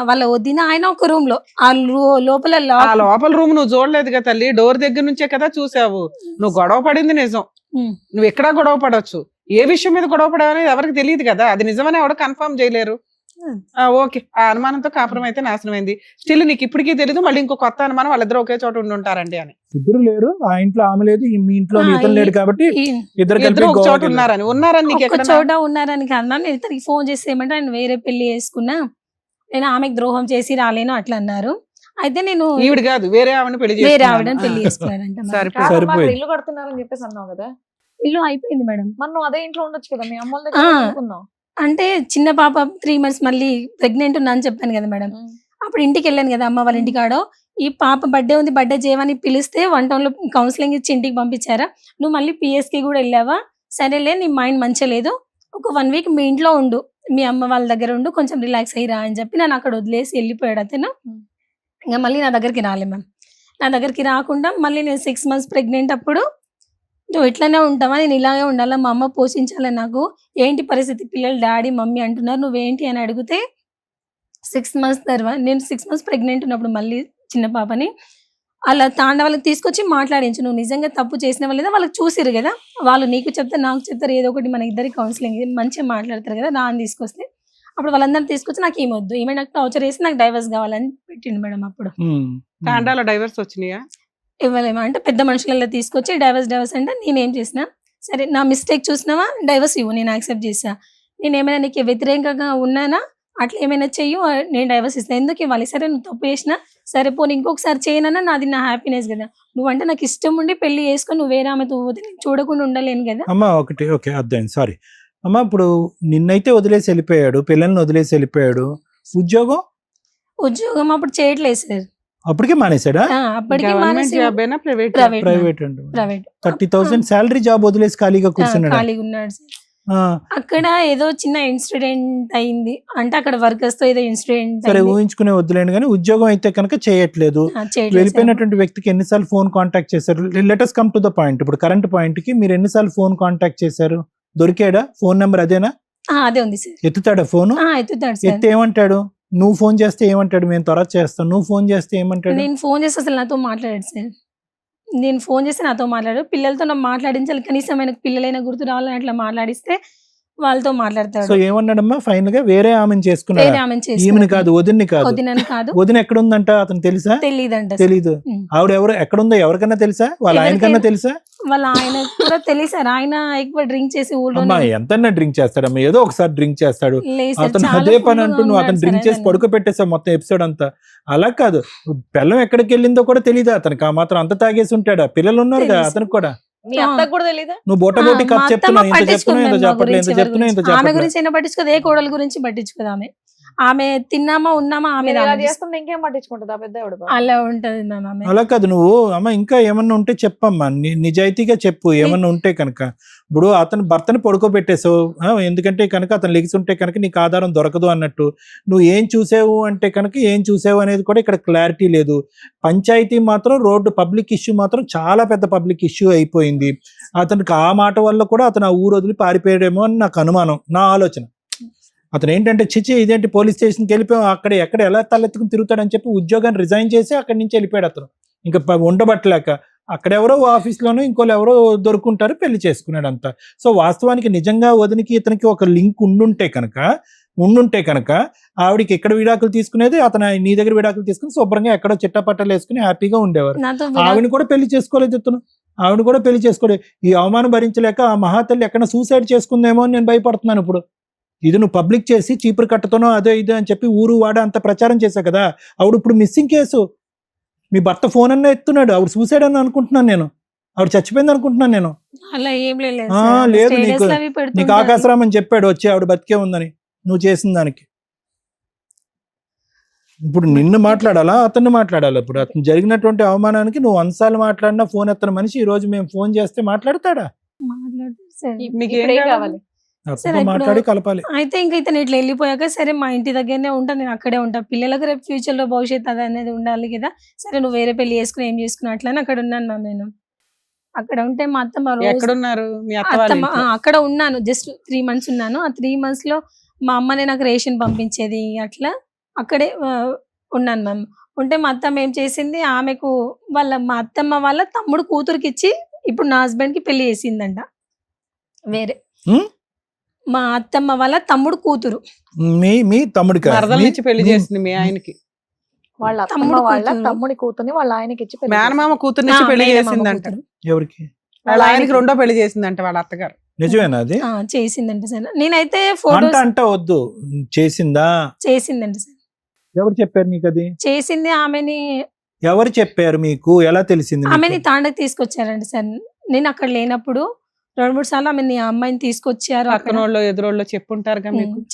వాళ్ళ వదిన ఆయన ఒక రూమ్ లో, ఆ లోపల ఆ లోపల రూమ్ నువ్వు చూడలేదు కదా తల్లి, డోర్ దగ్గర నుంచే కదా చూసావు. నువ్వు గొడవ పడింది నిజం, నువ్వు ఎక్కడా గొడవ పడవచ్చు. ఏ విషయం మీద గొడవ పడవనేది ఎవరికి తెలియదు కదా, అది నిజమని ఎవడ కన్ఫర్మ్ చేయలేరు. ఓకే, ఆ అనుమానంతో కాపురం అయితే నాశనం అయింది. స్టిల్ నీకు ఇప్పటికీ తెలీదు, మళ్ళీ ఇంకో కొత్త అనుమానం వాళ్ళిద్దరు ఒకే చోట ఉండి ఉంటారండి అని. ఇద్దరు లేరు, ఆ ఇంట్లో ఆమె లేదు, మీ ఇంట్లో ఇతను లేడు కాబట్టి ఇద్దరు ఇద్దరు కలిపి ఒక చోట గోవాకి వెళ్ళారు. ఉన్నారని నీకు ఒక ఎక్కడ చోట ఉన్నారని కాదు మ్యామ్. నేను ఇతనికి ఫోన్ చేసి ఏమంటే ఆయన వేరే పెళ్లి చేసుకున్నా, నేను ఆమెకు ద్రోహం చేసి రాలేను అట్లా అన్నారు. అయితే నేను ఈవిడ కాదు వేరే ఆవిడని పెళ్లి వేరే చేసుకున్నాను. ఆవిడని పెళ్లి చేసుకున్నాడంట మ్యామ్. సరిపోయింది. సరిపోయింది. ఇల్లు కడుతున్నారని చెప్పేసి అన్నావు కదా, ఇల్లు అయిపోయింది మేడం. మరి నువ్వు అదే ఇంట్లో ఉండొచ్చు కదా, మీ అమ్మోళ్ళ ఆ. దగ్గర అనుకున్నావు. అంటే చిన్న పాప 3 months మళ్ళీ ప్రెగ్నెంట్ ఉన్నా అని చెప్పాను కదా మేడం. అప్పుడు ఇంటికి వెళ్ళాను కదా అమ్మ వాళ్ళ ఇంటికాడో, ఈ పాప బర్త్డే ఉంది, బర్త్డే చేయమని పిలిస్తే 1 town లో కౌన్సిలింగ్ ఇచ్చి ఇంటికి పంపించారా, నువ్వు మళ్ళీ పిఎస్కి కూడా వెళ్ళావా, సరేలే నీ మైండ్ మంచిగా లేదు, ఒక 1 week మీ ఇంట్లో ఉండు, మీ అమ్మ వాళ్ళ దగ్గర ఉండు, కొంచెం రిలాక్స్ అయ్యిరా అని చెప్పి నన్ను అక్కడ వదిలేసి వెళ్ళిపోయాడు అతను. ఇంకా మళ్ళీ నా దగ్గరికి రాలే మ్యామ్. నా దగ్గరికి రాకుండా మళ్ళీ నేను 6 months ప్రెగ్నెంట్ అప్పుడు, నువ్వు ఇట్లానే ఉంటావా, నేను ఇలాగే ఉండాలా, మా అమ్మ పోషించాలి, నాకు ఏంటి పరిస్థితి, పిల్లలు డాడీ మమ్మీ అంటున్నారు, నువ్వేంటి అని అడిగితే 6 months తర్వాత, నేను 6 months ప్రెగ్నెంట్ ఉన్నప్పుడు మళ్ళీ చిన్న పాపని అలా తాండవాళ్ళకి తీసుకొచ్చి మాట్లాడించు, నువ్వు నిజంగా తప్పు చేసిన వాళ్ళేదా వాళ్ళకి చూసిరు కదా, వాళ్ళు నీకు చెప్తే నాకు చెప్తారు, ఏదో ఒకటి మన ఇద్దరికి కౌన్సిలింగ్ మంచిగా మాట్లాడతారు కదా, నా అని తీసుకొస్తే అప్పుడు వాళ్ళందరినీ తీసుకొచ్చి నాకు ఏమొద్దు, ఈమె నాకు టార్చర్ చేసి నాకు డైవర్స్ కావాలని పెట్టిండు మేడం. అప్పుడు తాండాలో డైవర్స్ వచ్చినాయా? ఇవ్వలేమా అంటే పెద్ద మనుషులలో తీసుకొచ్చి డైవర్స్ అంటే నేనేం చేసిన, సరే నా మిస్టేక్ చూసినావా, డైవర్స్ ఇవ్వు, నేను యాక్సెప్ట్ చేసా, నేను ఏమైనా నీకు వ్యతిరేకంగా ఉన్నానా, అట్లా ఏమైనా చెయ్యు, నేను డైవర్స్ ఇస్తాను. ఎందుకు ఇవ్వాలి? సరే నువ్వు తప్పు చేసినా సరే పోనీ ఇంకొకసారి చేయనన్నా నాది నా హ్యాపీనెస్ కదా. నువ్వంటే నాకు ఇష్టం ఉండి పెళ్లి చేసుకొని నువ్వు వేరే ఆమెతో పోతే నేను చూడకుండా ఉండలేను కదా. అమ్మ ఒకటి ఓకే అర్థం సారీ అమ్మ. ఇప్పుడు నిన్నైతే వదిలేసి వెళ్ళిపోయాడు, పిల్లల్ని వదిలేసి వెళ్ళిపోయాడు, ఉద్యోగం ఉద్యోగం అప్పుడు చేయట్లేదు సార్. అప్పటికే మానేశాడా? అప్పటికి గవర్నమెంట్ జాబ్ అయినా ప్రైవేట్ ప్రైవేట్ అండి. ప్రైవేట్ 30,000 శాలరీ జాబ్ వదిలేసి ఖాళీగా కూర్చున్నాడు. ఖాళీగా ఉన్నాడు సార్. అక్కడ ఏదో చిన్న ఇన్సిడెంట్ అయింది, అంటే అక్కడ వర్కర్స్ తో ఏదో ఇన్సిడెంట్ సరే ఊహించుకునే వద్దులేండి, కానీ ఉద్యోగం అయితే కనుక చేయట్లేదు. వెళ్ళిపోయినటువంటి వ్యక్తికి ఎన్నిసార్లు ఫోన్ కాంటాక్ట్ చేశారు? Let's come to the point. ఇప్పుడు కరెంట్ పాయింట్ కి మీరు ఎన్నిసార్లు ఫోన్ కాంటాక్ట్ చేశారు? దొరికాడా? ఫోన్ నెంబర్ అదేనా? అదే ఉంది సార్. ఎత్తుతాడా ఫోన్? ఎత్తుతాడు సార్. ఎత్తి ఏమంటాడు? నువ్వు ఫోన్ చేస్తే ఏమంటాడు? మేము త్వరగా చేస్తాం. నువ్వు ఫోన్ చేస్తే ఏమంటాడు? నేను ఫోన్ చేస్తే అసలు నాతో మాట్లాడాడు సార్. నేను ఫోన్ చేస్తే నాతో మాట్లాడాడు. పిల్లలతో నాకు మాట్లాడించాలి, కనీసం ఆయనకు పిల్లలైనా గుర్తు రావాలని అట్లా మాట్లాడిస్తే వాళ్ళతో మాట్లాడతాడు. సో ఏమన్నాడమ్మా ఫైనల్ గా? వేరే ఆమెను చేసుకున్నాడు. వేరే ఆమెను ఈమెను కాదు, వదిన్ని కాదు. వదినని కాదు. వదిన ఎక్కడ ఉందంట అతను తెలుసా? తెలీదంట. తెలీదు. ఆవిడ ఎవరు ఎక్కడుందో ఎవరికన్నా తెలుసా? వాళ్ళ ఆయనకన్నా తెలుసా? వాళ్ళ ఆయన కూడా తెలిసారు. ఆయన ఎక్కువ డ్రింక్ చేసి ఊళ్ళో అమ్మా ఎంతన్నా డ్రింక్ చేస్తాడమ్మా, ఏదో ఒకసారి డ్రింక్ చేస్తాడు అతను. అదే పని అంటూ నువ్వు అతను డ్రింక్ చేసి పడుకోబెట్టేసావు మొత్తం ఎపిసోడ్ అంతా. అలా కాదు, పిల్లం ఎక్కడికి వెళ్ళిందో కూడా తెలియదా అతనికి? ఆ మాత్రం అంత తాగేసి ఉంటాడా? పిల్లలు ఉన్నారు కదా అతనికి కూడా. మీ అత్తకు కూడా తెలీదా? నువ్వు బోటబోటి కథ చెప్తున్నావు, ఇంత చెప్తున్నావు, ఇంత చెప్పట్లేదు, ఇంత చెప్తున్నావు, ఇంత ఆమె చెప్పట్లేదు. గురించి అయినా పట్టించుకోదు, ఏ కోడల గురించి పట్టించుకోదు. ఆమె తిన్నామా ఉన్నామా ఆమె మీరు ఇలా ఆమె చేస్తుంటే ఇంకేం పట్టించుకుంటుందా పెద్ద ఆవిడ? అలా ఉంటది మ్యామ్ ఆమె. అలా కాదు, నువ్వు అమ్మ ఇంకా ఏమన్నా ఉంటే చెప్పమ్మా, నిజాయితీగా చెప్పు ఏమన్నా ఉంటే కనుక. ఇప్పుడు అతను భర్తని పడుకోబెట్టేసావు, ఎందుకంటే కనుక అతను లెగిసి ఉంటే కనుక నీకు ఆధారం దొరకదు అన్నట్టు. నువ్వు ఏం చూసావు అంటే కనుక ఏం చూసావు అనేది కూడా ఇక్కడ క్లారిటీ లేదు. పంచాయతీ మాత్రం రోడ్డు పబ్లిక్ ఇష్యూ మాత్రం చాలా పెద్ద పబ్లిక్ ఇష్యూ అయిపోయింది. అతనికి ఆ మాట వల్ల కూడా అతను ఆ ఊరు వదిలి పారిపోయాడేమో అని నాకు అనుమానం, నా ఆలోచన. అతను ఏంటంటే చిచి ఇదేంటి పోలీస్ స్టేషన్కి వెళ్ళిపోయాం, అక్కడ ఎక్కడ ఎలా తలెత్తుకుని తిరుగుతాడని చెప్పి ఉద్యోగాన్ని రిజైన్ చేసి అక్కడి నుంచి వెళ్ళిపోయాడు అతను. ఇంకా ఉండబట్టలేక అక్కడెవరో ఆఫీస్లోనూ ఇంకోళ్ళు ఎవరో దొరుకుంటారు, పెళ్లి చేసుకున్నాడు అంతా. సో వాస్తవానికి నిజంగా వదినికి ఇతనికి ఒక లింక్ ఉండుంటే కనుక ఆవిడికి ఎక్కడ విడాకులు తీసుకునేది, అతను నీ దగ్గర విడాకులు తీసుకుని శుభ్రంగా ఎక్కడో చిట్టపట్టలు వేసుకుని హ్యాపీగా ఉండేవారు. ఆవిడని కూడా పెళ్లి చేసుకోలేదు ఇతను, ఆవిడ కూడా పెళ్లి చేసుకోలేదు. ఈ అవమానం భరించలేక ఆ మహాతల్లి ఎక్కడ సూసైడ్ చేసుకుందేమో అని నేను భయపడుతున్నాను ఇప్పుడు. ఇది నువ్వు పబ్లిక్ చేసి చీపురు కట్టతోనో అదే ఇదే అని చెప్పి ఊరు వాడ అంత ప్రచారం చేశావు కదా. ఆవిడ ఇప్పుడు మిస్సింగ్ కేసు, మీ భర్త ఫోన్ అన్నా ఎత్తున్నాడు, ఆవిడ సూసైడ్ అని అనుకుంటున్నాను నేను, ఆవిడ చచ్చిపోయింది అనుకుంటున్నాను నేను. అలా ఏం లేదు. లేదు, నీకు ఆకాశరామ్ అని చెప్పాడు వచ్చి ఆవిడ బతికే ఉందని నువ్వు చేసిన దానికి. ఇప్పుడు నిన్ను మాట్లాడాలా అతన్ని మాట్లాడాలా? ఇప్పుడు అతను జరిగినటువంటి అవమానానికి నువ్వు అన్సార్లు మాట్లాడినా ఫోన్ ఎత్తన మనిషి ఈ రోజు మేము ఫోన్ చేస్తే మాట్లాడతాడా? మీకు ఏం కావాలి? మాట్లాడి కలపాలి. అయితే ఇంకా ఇతను ఇట్లా వెళ్ళిపోయాక సరే మా ఇంటి దగ్గరనే ఉంటా, నేను అక్కడే ఉంటా, పిల్లలకు రేపు ఫ్యూచర్ లో భవిష్యత్తు అది అనేది ఉండాలి కదా. సరే నువ్వు వేరే పెళ్లి చేసుకుని ఏం చేసుకున్నా అట్లా అక్కడ ఉన్నాను మ్యామ్. నేను అక్కడ ఉంటే మా అత్తమ్మ ఎక్కడున్నారు? మీ అత్తమ్మ అక్కడ ఉన్నాను, జస్ట్ 3 months ఉన్నాను. ఆ 3 months లో మా అమ్మనే నాకు రేషన్ పంపించేది, అట్లా అక్కడే ఉన్నాను మ్యామ్. ఉంటే మా అత్తమ్మ ఏం చేసింది, ఆమెకు మా అత్తమ్మ వాళ్ళ తమ్ముడు కూతురికి ఇచ్చి ఇప్పుడు నా హస్బెండ్ కి పెళ్లి చేసిందంట వేరే. మా అత్తమ్మ వాళ్ళ తమ్ముడు కూతురు మీ తమ్ముడికి పెళ్లి చేసింది మీ ఆయనకి. వాళ్ళ అత్తమ్మ వాళ్ళ తమ్ముడి కూతుర్ని వాళ్ళ ఆయనకి ఇచ్చి మేనమామ కూతుర్ని పెళ్లి చేసిందంట. ఎవరికి? వాళ్ళ ఆయనకి రెండో పెళ్లి చేసిందంట వాళ్ళ అత్తగారు. నిజమేనా అది? చేసిందంట సార్. నేనైతే ఫోటోస్ అంటే వద్దు, చేసిందంట సార్. ఎవరు చెప్పారు నీకు అది? చేసింది ఆమెని. ఎవరు చెప్పారు మీకు? ఎలా తెలిసింది? ఆమెని తాండకి తీసుకొచ్చారంట సార్. నేను అక్కడ లేనప్పుడు 2-3 సార్లు ఆమె అమ్మాయిని తీసుకొచ్చారు. పక్కనోళ్ళు ఎదురోళ్ళు చెప్పుంటారు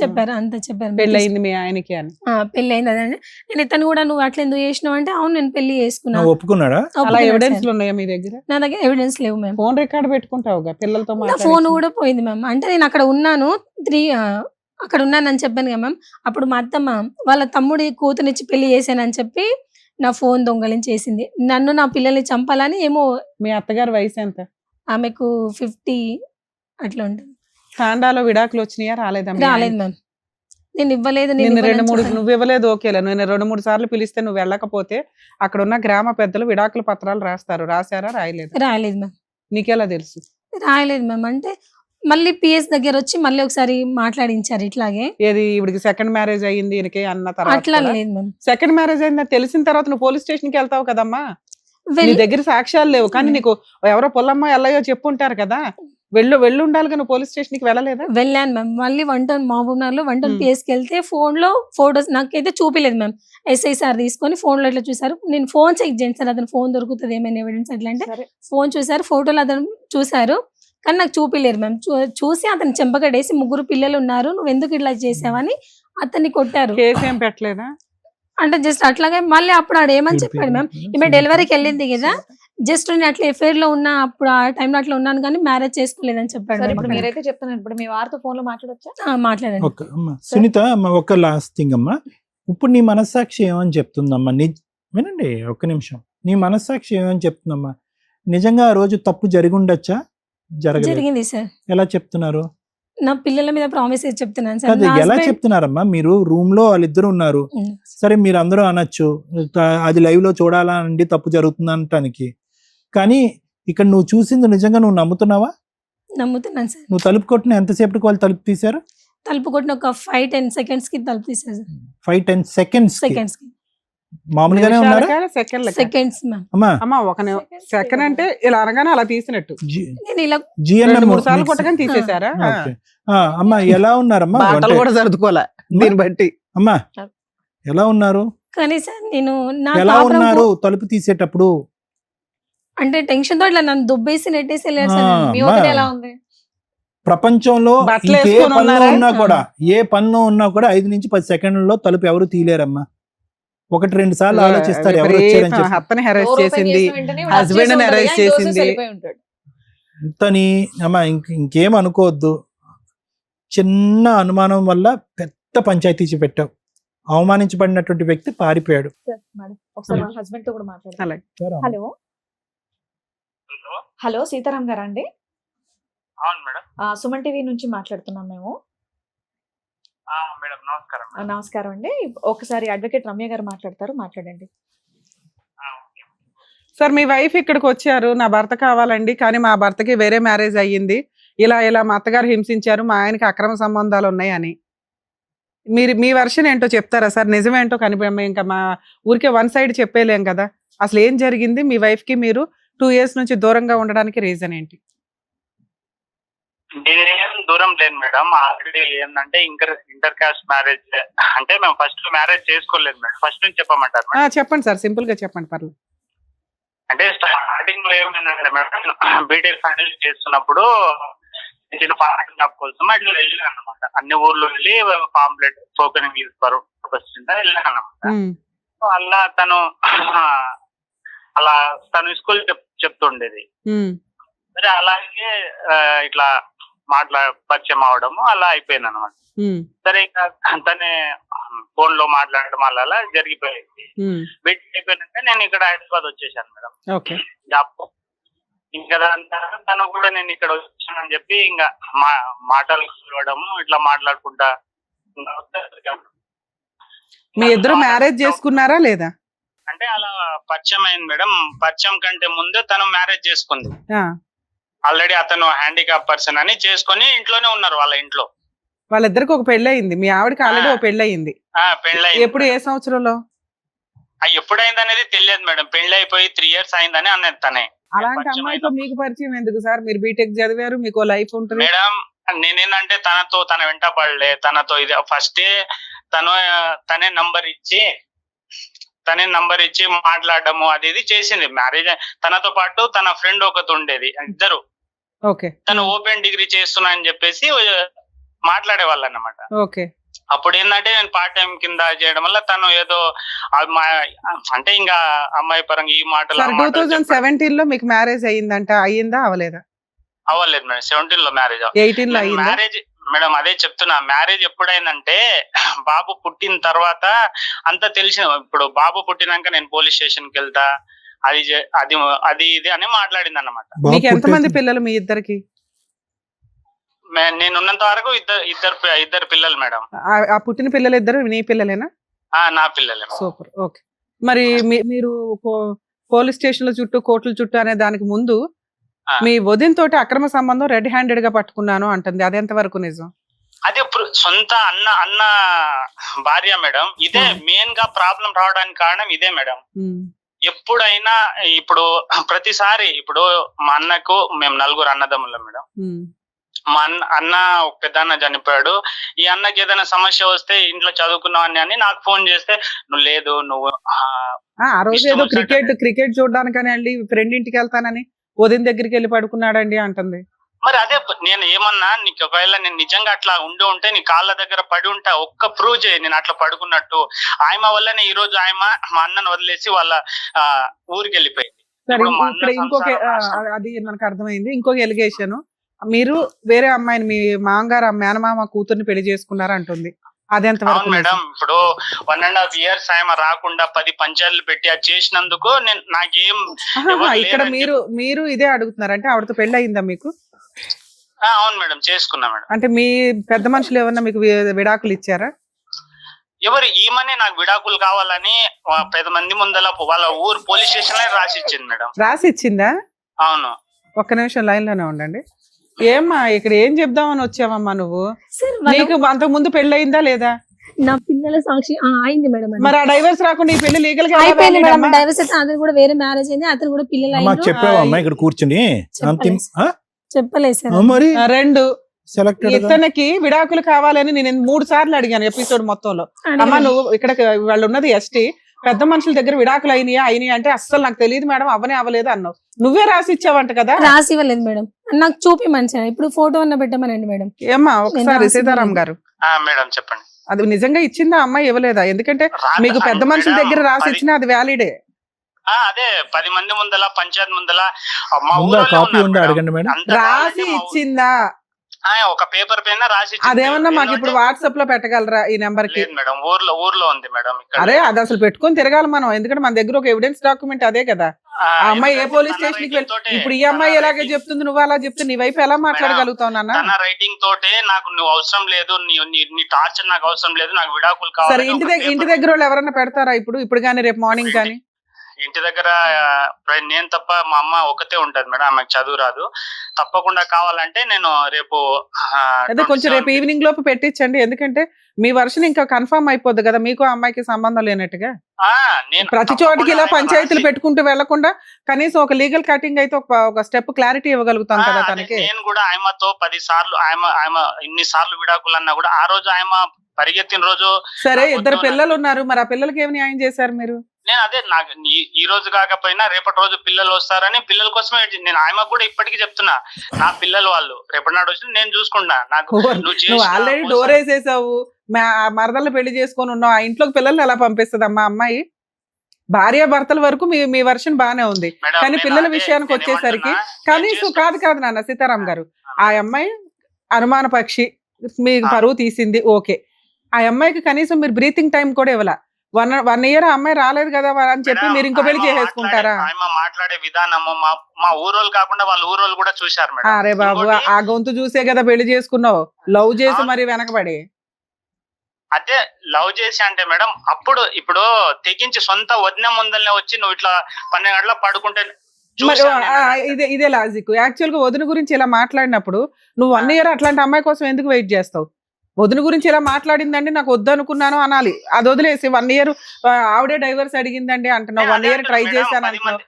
చెప్పారు, అంతా చెప్పారు. పెళ్ళయింది మీ ఆయనకి అని. పెళ్ళయింది అదే. నేను ఇతను కూడా నువ్వు అట్లా ఎందుకు చేసినావు అంటే అవును నేను పెళ్లి చేసుకున్నా. ఒప్పుకున్నాడా? అలా ఎవిడెన్స్ ఉన్నాయా మీ దగ్గర? నా దగ్గర ఎవిడెన్స్ లేవు మ్యామ్. ఫోన్ రికార్డ్ పెట్టుకుంటావుగా పిల్లలతో? నా ఫోన్ కూడా పోయింది మ్యామ్. అంటే నేను అక్కడ ఉన్నాను, అక్కడ ఉన్నానని చెప్పాను కదా మ్యామ్. అప్పుడు మా అత్తమ్మ వాళ్ళ తమ్ముడి కూతునిచ్చి పెళ్లి చేశానని చెప్పి నా ఫోన్ దొంగలించేసింది. నన్ను నా పిల్లల్ని చంపాలని ఏమో. మీ అత్తగారు వయసు ఎంత? ఆమెకు 50 అట్లా ఉంటుంది. తాండాలో విడాకులు వచ్చినాయా? రాలేదు మ్యామ్. నేను ఇవ్వలేదు. నువ్వు ఇవ్వలేదు ఓకేలే. నేను 2-3 సార్లు పిలిస్తే నువ్వు వెళ్ళకపోతే అక్కడ ఉన్న గ్రామ పెద్దలు విడాకుల పత్రాలు రాస్తారు. రాశారా? రాయలేదు మ్యామ్. నీకెలా తెలుసు? రాయలేదు మ్యామ్. అంటే మళ్ళీ PS దగ్గర వచ్చి మళ్ళీ ఒకసారి మాట్లాడించారు ఇట్లాగే. ఏది ఇవిడికి సెకండ్ మ్యారేజ్ అయ్యింది ఈయనకి అన్న తర్వాత? అట్లా లేదు మ్యామ్. సెకండ్ మ్యారేజ్ అయిందని తెలిసిన తర్వాత నువ్వు పోలీస్ స్టేషన్ కి వెళ్తావు కదమ్మా. నీ దగ్గర సాక్ష్యాలు లేవు కానీ నీకు ఎవరో పొల్లమ్మ ఎల్లయో చెప్పుంటారు కదా. వెళ్ళి ఉండాలి కానీ పోలీస్ స్టేషన్ కి వెళ్ళలేదా? వెళ్ళాను మ్యామ్. మళ్ళీ 1 మహబూబ్నగర్ లో 1 Hmm. PS కి వెళ్తే ఫోన్ లో ఫోటోస్ నాకైతే చూపిలేదు మ్యామ్. ఎస్ఐ సార్ తీసుకొని ఫోన్ లో ఇట్లా చూసారు. నేను ఫోన్ చెక్ చేయండి సార్, అతను ఫోన్ దొరుకుతుంది ఏమైనా ఎవిడెన్స్ అట్లా అంటే సరే ఫోన్ చూసారు, ఫోటోలు అతను చూసారు, కానీ నాకు చూపిలేరు మ్యామ్. చూసి అతను చెంపకడేసి 3 పిల్లలు ఉన్నారు, నువ్వు ఎందుకు ఇట్లా చేసావని అతన్ని కొట్టారు. కేసు ఏం పెట్టలేదా? అంటే జస్ట్ అట్లాగే మళ్ళీ అప్పుడు ఆడు ఏమని చెప్పాడు మ్యామ్, ఈమె డెలివరీకి వెళ్ళింది కదా, జస్ట్ నేను అట్లా ఎఫైర్ లో ఉన్నా, అప్పుడు ఆ టైంలో అట్లా ఉన్నాను కానీ మ్యారేజ్ చేసుకోలేదని చెప్పాడు సరే ma'am ఇప్పుడు అక్కడ. మీరైతే చెప్తున్నాను, ఇప్పుడు మీ వారితో ఫోన్ లో మాట్లాడొచ్చా? మాట్లాడండి. ఓకే అమ్మా సునీత అమ్మ, ఒక లాస్ట్ థింగ్ అమ్మా, ఇప్పుడు నీ మనస్సాక్షి ఏమని చెప్తుందమ్మా? వినండి ఒక్క నిమిషం. నీ మనస్సాక్షి ఏమని చెప్తుందమ్మా? నిజంగా ఆ రోజు తప్పు జరిగి ఉండొచ్చా? జరగలేదు. జరిగింది సార్. ఎలా చెప్తున్నారు? నా పిల్లల మీద ప్రామిస్ చేసి చెప్తున్నాను సార్. కాదు, నా ఎలా husband- చెప్తున్నారమ్మా? మీరు రూమ్ లో వాళ్ళిద్దరు ఉన్నారు, ఉమ్. సరే మీరు అందరూ అనొచ్చు అది లైవ్ లో చూడాలా అండి తప్పు జరుగుతుంది అనటానికి, కానీ ఇక్కడ నువ్వు చూసింది నిజంగా నువ్వు నమ్ముతున్నావా? నమ్ముతున్నాను సార్. నువ్వు తలుపు కొట్టిన ఎంతసేపటికి వాళ్ళు తలుపు తీశారు? తలుపు కొట్టిన ఒక 5-10 seconds కి తలుపు తీసారు సార్. 5-10 seconds సెకండ్స్ కి మామూలుగానే ఉన్నారా? Second seconds ma'am. అమ్మా అమ్మా ఒక సెకండ్ అంటే ఇలా అనగానే అలా తీసినట్టు నేను ఇలా 2-3 సార్లు కొట్టగానే తీసేశారా? ఓకే. అమ్మా ఎలా ఉన్నారమ్మా? బాటలు అంటే- కూడా సర్దుకోలే దీన్ని బట్టి. అమ్మా ఎలా ఉన్నారు? కానీ సార్ నేను నా ఎలా కాపురం ఉన్నారు తలుపు తీసేటప్పుడు? అంటే టెన్షన్ తో ఇట్లా నన్ను దుబ్బేసి నెట్టేసి వెళ్ళారు సార్. ఆ, మీ అమ్మా. వదిన ఎలా ఉంది? ప్రపంచంలో బట్టలు ఇంకే వేసుకొని పనిలో ఉన్నారా? ఉన్నా కూడా ఏ పనిలో ఉన్నా కూడా 5 నుంచి 10 సెకండ్లలో తలుపు ఎవరు తీలేరమ్మా. 1-2 సార్లు ఆలోచిస్తారు ఎవరు వచ్చారని చెప్పి. అత్తని హెరాస్ డోర్ ఓపెన్ చేసింది, చేసిన వెంటనే వాడు husband వచ్చేసి ని ఉంటాడు, arrest ఆయన దోసేసి చేసింది. వెళ్ళిపోయి ఉంటాడు. ఇంతని అమ్మా ఇంకేం అనుకోవద్దు. చిన్న అనుమానం వల్ల పెద్ద పంచాయతీ పెట్టావు. అవమానించబడినటువంటి వ్యక్తి పారిపోయాడు. సార్, మేడం, ఒకసారి వాళ్ళ హస్బెండ్ తో కూడా మాట్లాడాలి. అలాగే. హలో హలో సీతారాం గారా అండి? అవును మేడం. సుమన్ టీవీ నుంచి మాట్లాడుతున్నాం మేము. మేడం నమస్కారం. నమస్కారం అండి. ఒకసారి అడ్వకేట్ రమ్య గారు మాట్లాడతారు, మాట్లాడండి. సార్ మీ వైఫ్ ఇక్కడికి వచ్చారు, నా భర్త కావాలండి కానీ మా భర్తకి వేరే మ్యారేజ్ అయ్యింది, ఇలా మా అత్తగారు హింసించారు, మా ఆయనకి అక్రమ సంబంధాలు ఉన్నాయి అని. మీరు మీ వర్షన్ ఏంటో చెప్తారా సార్? నిజమేంటో ఇంకా మా ఊరికే 1 సైడ్ చెప్పేలేం కదా. అసలు ఏం జరిగింది? మీ వైఫ్ కి మీరు 2 years నుంచి దూరంగా ఉండడానికి రీజన్ ఏంటి? నేనేం దూరం లేను మేడం. ఆల్రెడీ ఏంటంటే ఇంటర్ కాస్ట్ మ్యారేజ్, అంటే మేము ఫస్ట్ మ్యారేజ్ చేసుకోలేదు మేడం. ఫస్ట్ నుంచి చెప్పమంటారు మేడం. చెప్పండి సార్, సింపుల్ గా చెప్పండి పర్లేదు. అంటే స్టార్టింగ్ లో ఏమైందంటే మేడం, బీటెక్ ఫైనల్ చేస్తున్నప్పుడు చిన్న పార్టీ జాబ్ కోసం అట్లా వెళ్ళాను అనమాట. అన్ని ఊర్లో వెళ్ళి పాంప్లెట్ టోకెన్ పర్పస్ వెళ్ళాను అనమాట. అలా తను స్కూల్ చెప్తుండేది. సరే అలాగే ఇట్లా పరిచయం అవడము అలా అయిపోయింది అనమాట. సరే ఇంకా తనే ఫోన్ లో మాట్లాడడం అలా జరిగిపోయింది. బీటెక్ అయిపోయినాక నేను ఇక్కడ హైదరాబాద్ వచ్చేసాను మేడం ఓకే. జాబ్. ఇంకా దాని తర్వాత తను కూడా నేను ఇక్కడ వచ్చానని చెప్పి ఇంకా మాటలు కలవడము ఇట్లా మాట్లాడుకుంటా. మీ ఇద్దరు మ్యారేజ్ చేసుకున్నారా లేదా? అంటే అలా పరిచయం అయింది మేడం. పరిచయం కంటే ముందే తను మ్యారేజ్ చేసుకుంది. ఆల్రెడీ అతను హ్యాండిక్యాప్ పర్సన్ అని చేసుకొని ఇంట్లోనే ఉన్నారు వాళ్ళ ఇంట్లో. వాళ్ళిద్దరికి ఒక పెళ్లి అయింది, మీ ఆవిడకి ఆల్రెడీ ఒక పెళ్లి అయింది. పెళ్ళి ఎప్పుడు, ఏ సంవత్సరంలో? ఎప్పుడైంది అనేది తెలియదు మేడం. పెళ్లి అయిపోయి 3 years అయిందని అన్నది తనే. అలాంటి అమ్మాయితో మీకు పరిచయం ఎందుకు సార్? మీరు బీటెక్ చదివారు, మీకు లైఫ్ ఉంటుంది మేడం. నేనేందంటే తన వెంట పడలే. తనతో ఇది ఫస్ట్ తనే నంబర్ ఇచ్చి మాట్లాడము అది ఇది చేసింది. మ్యారేజ్ తనతో పాటు తన ఫ్రెండ్ ఒకటి ఉండేది, ఇద్దరు. ఓకే. తను ఓపెన్ డిగ్రీ చేస్తున్నా అని చెప్పేసి మాట్లాడేవాళ్ళు అన్నమాట. ఓకే. అప్పుడు ఏంటంటే నేను పార్ట్ టైం కింద చేయడం వల్ల తను ఏదో అంటే ఇంకా అమ్మాయి పరంగా ఈ మాటలు 2017 లో మీకు మ్యారేజ్ అయ్యిందంట, అయ్యిందా అవలేదా? అవ్వలేదు మేడం. 17 లో మ్యారేజ్. 18 లో అయ్యిందా? మ్యారేజ్ మేడం అదే చెప్తున్నా. మ్యారేజ్ ఎప్పుడైందంటే బాబు పుట్టిన తర్వాత అంతా తెలిసిన. ఇప్పుడు బాబు పుట్టినాక నేను పోలీస్ స్టేషన్ కి వెళ్తా, అది ఇది అని మాట్లాడింది అన్నమాట. మీకు ఎంతమంది పిల్లలు మీ ఇద్దరికి? నేను ఉన్నంత వరకు ఇద్దరు పిల్లలు మేడం. ఆ పుట్టిన పిల్లలు ఇద్దరు నీ పిల్లలేనా? నా పిల్లలే. సూపర్. ఓకే. మరి మీరు పోలీస్ స్టేషన్ల చుట్టూ కోర్టుల చుట్టూ అనే దానికి ముందు మీ వదిన తోటి అక్రమ సంబంధం రెడ్ హ్యాండెడ్ గా పట్టుకున్నాను అంటుంది, అది ఎంత వరకు నిజం? అదే సొంత అన్న భార్య మేడం. ఇదే మెయిన్ గా ప్రాబ్లం రావడానికి కారణం ఇదే మేడం. ఎప్పుడైనా ఇప్పుడు ప్రతిసారి ఇప్పుడు మా అన్నకు మేము 4 అన్నదమ్ములం మేడం. మా అన్న పెద్ద అన్న చనిపోయాడు. ఈ అన్నకి ఏదైనా సమస్య వస్తే ఇంట్లో చదువుకున్నావని అని నాకు ఫోన్ చేస్తే నువ్వు లేదు నువ్వు ఆ రోజు ఏదో క్రికెట్ చూడడానికని అండి ఫ్రెండ్ ఇంటికి వెళ్తానని వదిన దగ్గరికి వెళ్ళి పడుకున్నాడండి అంటుంది. మరి అదే నేను ఏమన్నా నీకు ఒకవేళ నేను నిజంగా అట్లా ఉంటే నీ కాళ్ళ దగ్గర పడి ఉంటా, ఒక్క ప్రూవ్ చేయి నేను అట్లా పడుకున్నట్టు. ఆయమ వల్లనే ఈ రోజు ఆయమ మా అన్నను వదిలేసి వాళ్ళ ఊరికి వెళ్ళిపోయింది. సరే ఇక్కడ ఇంకొక అది మనకు అర్థమైంది. ఇంకొక ఎలిగేషన్, మీరు వేరే అమ్మాయిని మీ మామగారు మేనమామ కూతుర్ని పెళ్లి చేసుకున్నారు అంటుంది. అదెంత అవును మేడం. ఇప్పుడు 1.5 years ఆయమ రాకుండా 10 పంచాయతీలు పెట్టి అది చేసినందుకు నేను నాకేం ఇక్కడ మీరు ఇదే అడుగుతున్నారు అంటే ఆవిడతో పెళ్లి అయిందా మీకు? అవును మేడం, చేసుకున్నా మేడం. అంటే మీ పెద్ద మనుషులు ఏమన్నా మీకు విడాకులు ఇచ్చారా? ఎవరు ఈమెనే నాకు విడాకులు కావాలని 10 మంది ముందల వాళ్ళ ఊరు పోలీస్ స్టేషన్ లో రాసి ఇచ్చింది మేడం. రాసి ఇచ్చిందా? అవును. ఒక్క నిమిషం లైన్ లోనే ఉండండి. ఏమ్మా ఇక్కడ ఏం చెప్దామని వచ్చావమ్మా నువ్వు? నీకు అంతకు ముందు పెళ్లి అయిందా లేదా? నా పిల్లల సాక్షి అయింది మేడం. మరి ఆ డైవర్స్ రాకుండా ఈ పెళ్లి లీగల్ గా అయిపోయింది మేడం. డైవర్స్ అయితే అతను కూడా వేరే మ్యారేజ్ అయింది, అతను కూడా పిల్లలు అయ్యారు. చెప్పావమ్మా ఇక్కడ కూర్చుని? చెప్పలేదు సార్. మరి 2 ఇతనికి విడాకులు కావాలని నేను 3 సార్లు అడిగాను ఎపిసోడ్ మొత్తంలో. అమ్మా నువ్వు ఇక్కడ వాళ్ళు ఉన్నది ఎస్టీ, పెద్ద మనుషుల దగ్గర విడాకులు అయినాయి అంటే అస్సలు నాకు తెలియదు మేడం, అవ్వలేదు అన్నావు. నువ్వే రాసి ఇచ్చావంట కదా? రాసి ఇవ్వలేదు మేడం, నాకు చూపిమంచాను. ఇప్పుడు ఫోటో అన్న పెట్టమనండి మేడం. ఏమ్మా ఒకసారి సీతారాం గారు మేడం చెప్పండి. అది నిజంగా ఇచ్చిందా అమ్మాయి ఇవ్వలేదా? ఎందుకంటే మీకు పెద్ద మనుషుల దగ్గర రాసి ఇచ్చినా అది వ్యాలిడే. అదే 10 మంది ముందల పంచాయతీ ముందల రాసి ఇచ్చిందా? ఒక పేపర్ పైన రాసి. అదేమన్నా మాకు ఇప్పుడు వాట్సాప్ లో పెట్టగలరా ఈ నెంబర్ కి? మేడం ఊర్లో ఉంది మేడం. అరే అది అసలు పెట్టుకొని తిరగాలి మనం, ఎందుకంటే మన దగ్గర ఒక ఎవిడెన్స్ డాక్యుమెంట్ అదే కదా. ఆ అమ్మాయి ఏ పోలీస్ స్టేషన్ కి వెళ్ళి ఇప్పుడు ఈ అమ్మాయి ఎలాగే చెప్తుంది, నువ్వు అలా చెప్తే నీ వైపు ఎలా మాట్లాడగలుగుతావు నాన్న? తన రైటింగ్ తోటే నాకు నువ్వు అవసరం లేదు, నీ టార్చర్ నాకు అవసరం లేదు, నాకు విడాకులు కావాలి. సరే ఇంటి దగ్గర వాళ్ళు ఎవరైనా పెడతారా ఇప్పుడు కానీ రేపు మార్నింగ్ కానీ? ఇంటి దగ్గర నేను తప్ప మా అమ్మ ఒకతే ఉంటది మేడం, ఆమెకు చదువు రాదు. తప్పకుండా కావాలంటే నేను రేపు అదే కొంచెం రేపు ఈవినింగ్ లోపు పెట్టించండి, ఎందుకంటే మీ వర్షన్ ఇంకా కన్ఫర్మ్ అయిపోద్ది కదా మీకు అమ్మాయికి సంబంధం లేనట్టుగా. ప్రతి చోటికి ఇలా పంచాయతీలు పెట్టుకుంటూ వెళ్లకుండా కనీసం ఒక లీగల్ కటింగ్ అయితే ఒక స్టెప్ క్లారిటీ ఇవ్వగలుగుతాం కదా తనకి. నేను కూడా ఆయమతో 10 సార్లు ఆయన ఇన్ని సార్లు విడాకులు అన్నా కూడా ఆ రోజు ఆయన పరిగెత్తిన రోజు. సరే 2 పిల్లలు ఉన్నారు, మరి ఆ పిల్లలకి ఏమి న్యాయం చేశారు మీరు? నేను అదే నాకు ఈ రోజు కాకపోయినా రేపటి రోజు పిల్లలు వస్తారని పిల్లల కోసమే నేను ఆయన కూడా ఇప్పటికీ చెప్తున్నా, నా పిల్లలు వాళ్ళు రేపటి నాడు వచ్చి నేను చూసుకుంటా. నాకు నువ్వు ఆల్రెడీ డోర్ వేసేసావు, మరదలు పెళ్లి చేసుకొని ఉన్నావు, ఆ ఇంట్లోకి పిల్లల్ని ఎలా పంపిస్తుంది అమ్మా అమ్మాయి? భార్య భర్తల వరకు మీ వర్షన్ బానే ఉంది, కానీ పిల్లల విషయానికి వచ్చేసరికి కనీసం కాదు నాన్న సీతారాం గారు, ఆ అమ్మాయి అనుమాన పక్షి, మీ పరువు తీసింది ఓకే. ఆ అమ్మాయికి కనీసం మీరు బ్రీతింగ్ టైం కూడా ఇవ్వాల. 1 year ఆ అమ్మాయి రాలేదు కదా అని చెప్పి మీరు ఇంకో పెళ్లి చేసేసుకుంటారా? మాట్లాడే విధానము మా ఊరోళ్ళు కాకుండా వాళ్ళ ఊరోళ్ళు కూడా చూశారు మేడం. అరే బాబు ఆ గొంతు చూసే కదా పెళ్లి చేసుకున్నావు, లవ్ చేసి మరి వెనకబడి. అదే లవ్ చేసి అంటే మేడం అప్పుడు ఇప్పుడు తెగించి సొంత వదిన ముందల్నే వచ్చి నువ్వు ఇట్లా 12 గంటలకు పడుకుంటే ఇదే లాజిక్. యాక్చువల్ గా వదిన గురించి ఇలా మాట్లాడినప్పుడు నువ్వు 1 year అట్లాంటి అమ్మాయి కోసం ఎందుకు వెయిట్ చేస్తావు? వదిన గురించి ఇలా మాట్లాడిందండి నాకు వద్దు అనుకున్నాను అనాలి, అది వదిలేసి 1 year ఆవిడే డైవర్స్ అడిగిందండి అంటున్నావు, 1 year ట్రై చేశాను అంటున్నావు.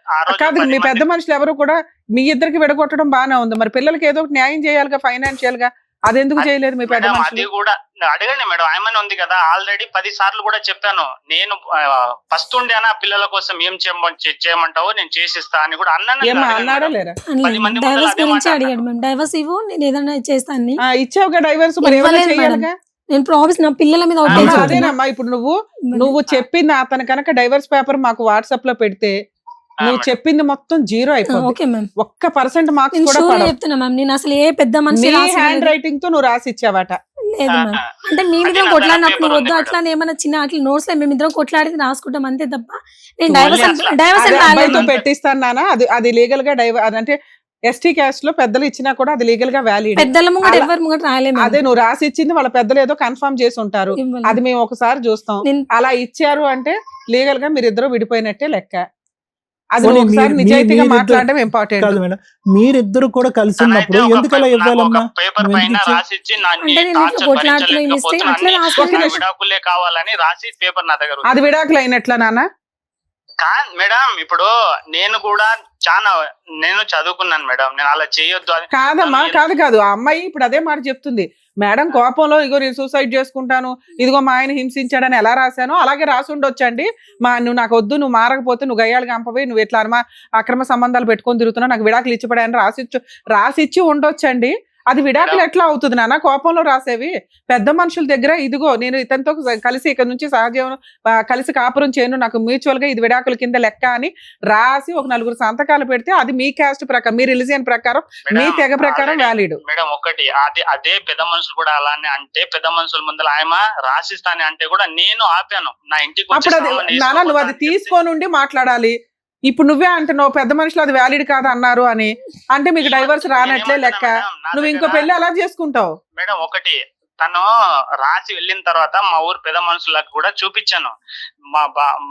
కాదు మీ పెద్ద మనుషులు ఎవరు కూడా మీ ఇద్దరికి విడగొట్టడం బాగానే ఉంది, మరి పిల్లలకి ఏదో ఒకటి న్యాయం చేయాలిగా ఫైనాన్షియల్ గా, అదెందుకు చేయలేదు మీ పెద్ద మనుషులు? అది కూడా అడగండి మేడం, ఆమె ఉంది కదా ఆల్రెడీ 10 సార్లు కూడా చెప్పాను నేను ఫస్ట్ ఉండే అన్న పిల్లల కోసం ఏం చేయమంటావో నేను చేసిస్తా అని కూడా అన్నాడా లేరా? డైవర్స్ గురించి అడిగాడు మేము, డైవర్స్ ఇవ్వు నేను ఏదైనా చేస్తాను. ఇచ్చావుగా డైవర్స్, మరి ఏమైనా చేయాలిగా? నేను ప్రామిస్ నా పిల్లల మీద అదేనమ్మా. ఇప్పుడు నువ్వు చెప్పింది అతను కనుక డైవర్స్ పేపర్ మాకు వాట్సాప్ లో పెడితే నువ్వు చెప్పింది మొత్తం 0 అయిపోతుంది, 1% మార్క్స్ కూడా చెప్తున్నా మ్యామ్. నేను అసలు ఏ పెద్ద మనిషి హ్యాండ్ రైటింగ్ తో నువ్వు రాసి ఇచ్చావట. లేదు మ్యామ్, అంటే మేమిద్దరం కొట్లాడినప్పుడు వద్దు అట్లా ఏమైనా చిన్న అట్లా నోట్స్ లో మేమిద్దరం కొట్లాడి రాసుకుంటాం అంతే తప్ప నేను డైవర్స్ పెట్టిస్తాను నాన్న. అది లీగల్ గా అంటే ఎస్టీ క్యాస్ట్ లో పెద్దలు ఇచ్చినా కూడా అది లీగల్ గా వ్యాలిడ్. పెద్దల ముంగట ఎవరు ముంగట రాయలేము. అదే నువ్వు రాసి ఇచ్చింది వాళ్ళ పెద్దలు ఏదో కన్ఫర్మ్ చేసి ఉంటారు, అది మేము ఒకసారి చూస్తాం. అలా ఇచ్చారు అంటే లీగల్ గా మీరిద్దరు విడిపోయినట్టే లెక్క. అది ఒకసారి నిజాయితీగా మాట్లాడడం ఇంపార్టెంట్ కాదు మేడం. మీరిద్దరు కూడా కలిసి ఉన్నప్పుడు ఎందుకు అలా ఇవ్వాలమ్మా? పేపర్ పైన రాసి ఇచ్చి కావాలని రాసి పేపర్ నా దగ్గర. అది విడాకులు అయినట్లా నాన్న? మేడం ఇప్పుడు నేను చదువుకున్నాను మేడం, నేను అలా చేయొద్దు అని. కాదమ్మా, కాదు ఆ అమ్మాయి ఇప్పుడు అదే మాట చెప్తుంది. మేడం కోపంలో ఇగో నేను సూసైడ్ చేసుకుంటాను, ఇదిగో మా ఆయన హింసించాడని ఎలా రాశానో అలాగే రాసి ఉండొచ్చండి. నువ్వు నాకు వద్దు, నువ్వు మారకపోతే నువ్వు గయ్యాలు కంపవి, నువ్వు ఇట్లా అక్రమ సంబంధాలు పెట్టుకొని తిరుగుతున్నావు, నాకు విడాకులు ఇచ్చిపడాయని రాసిచ్చి ఉండొచ్చండి. అది విడాకులు ఎట్లా అవుతుంది నాన్న కోపంలో రాసేవి? పెద్ద మనుషుల దగ్గర ఇదిగో నేను ఇతనితో కలిసి ఇక్కడ నుంచి సహజీవనం కలిసి కాపురం చేయను, నాకు మ్యూచువల్ గా ఇది విడాకుల కింద లెక్క అని రాసి ఒక 4 సంతకాలు పెడితే అది మీ క్యాస్ట్ ప్రకారం, మీ రిలీజియన్ ప్రకారం, మీ తెగ ప్రకారం వ్యాలిడ్. మేడం ఒకటి అదే పెద్ద మనుషులు కూడా అలానే అంటే, పెద్ద మనుషుల ముందర ఆయన రాసిస్తానే అంటే కూడా నేను ఆపాను. నా ఇంటికి అప్పుడు అది నాన్న నువ్వు అది తీసుకోనుండి మాట్లాడాలి. ఇప్పుడు నువ్వే అంటున్నావు పెద్ద మనుషులు అది వ్యాలిడ్ కాదు అన్నారు అని, అంటే మీకు డైవర్స్ రానట్లే లెక్క. నువ్వు ఇంకో పెళ్లి ఎలా చేసుకుంటావు? మేడం ఒకటి, తను రాసి వెళ్ళిన తర్వాత మా ఊరు పెద్ద మనుషులకు కూడా చూపించాను.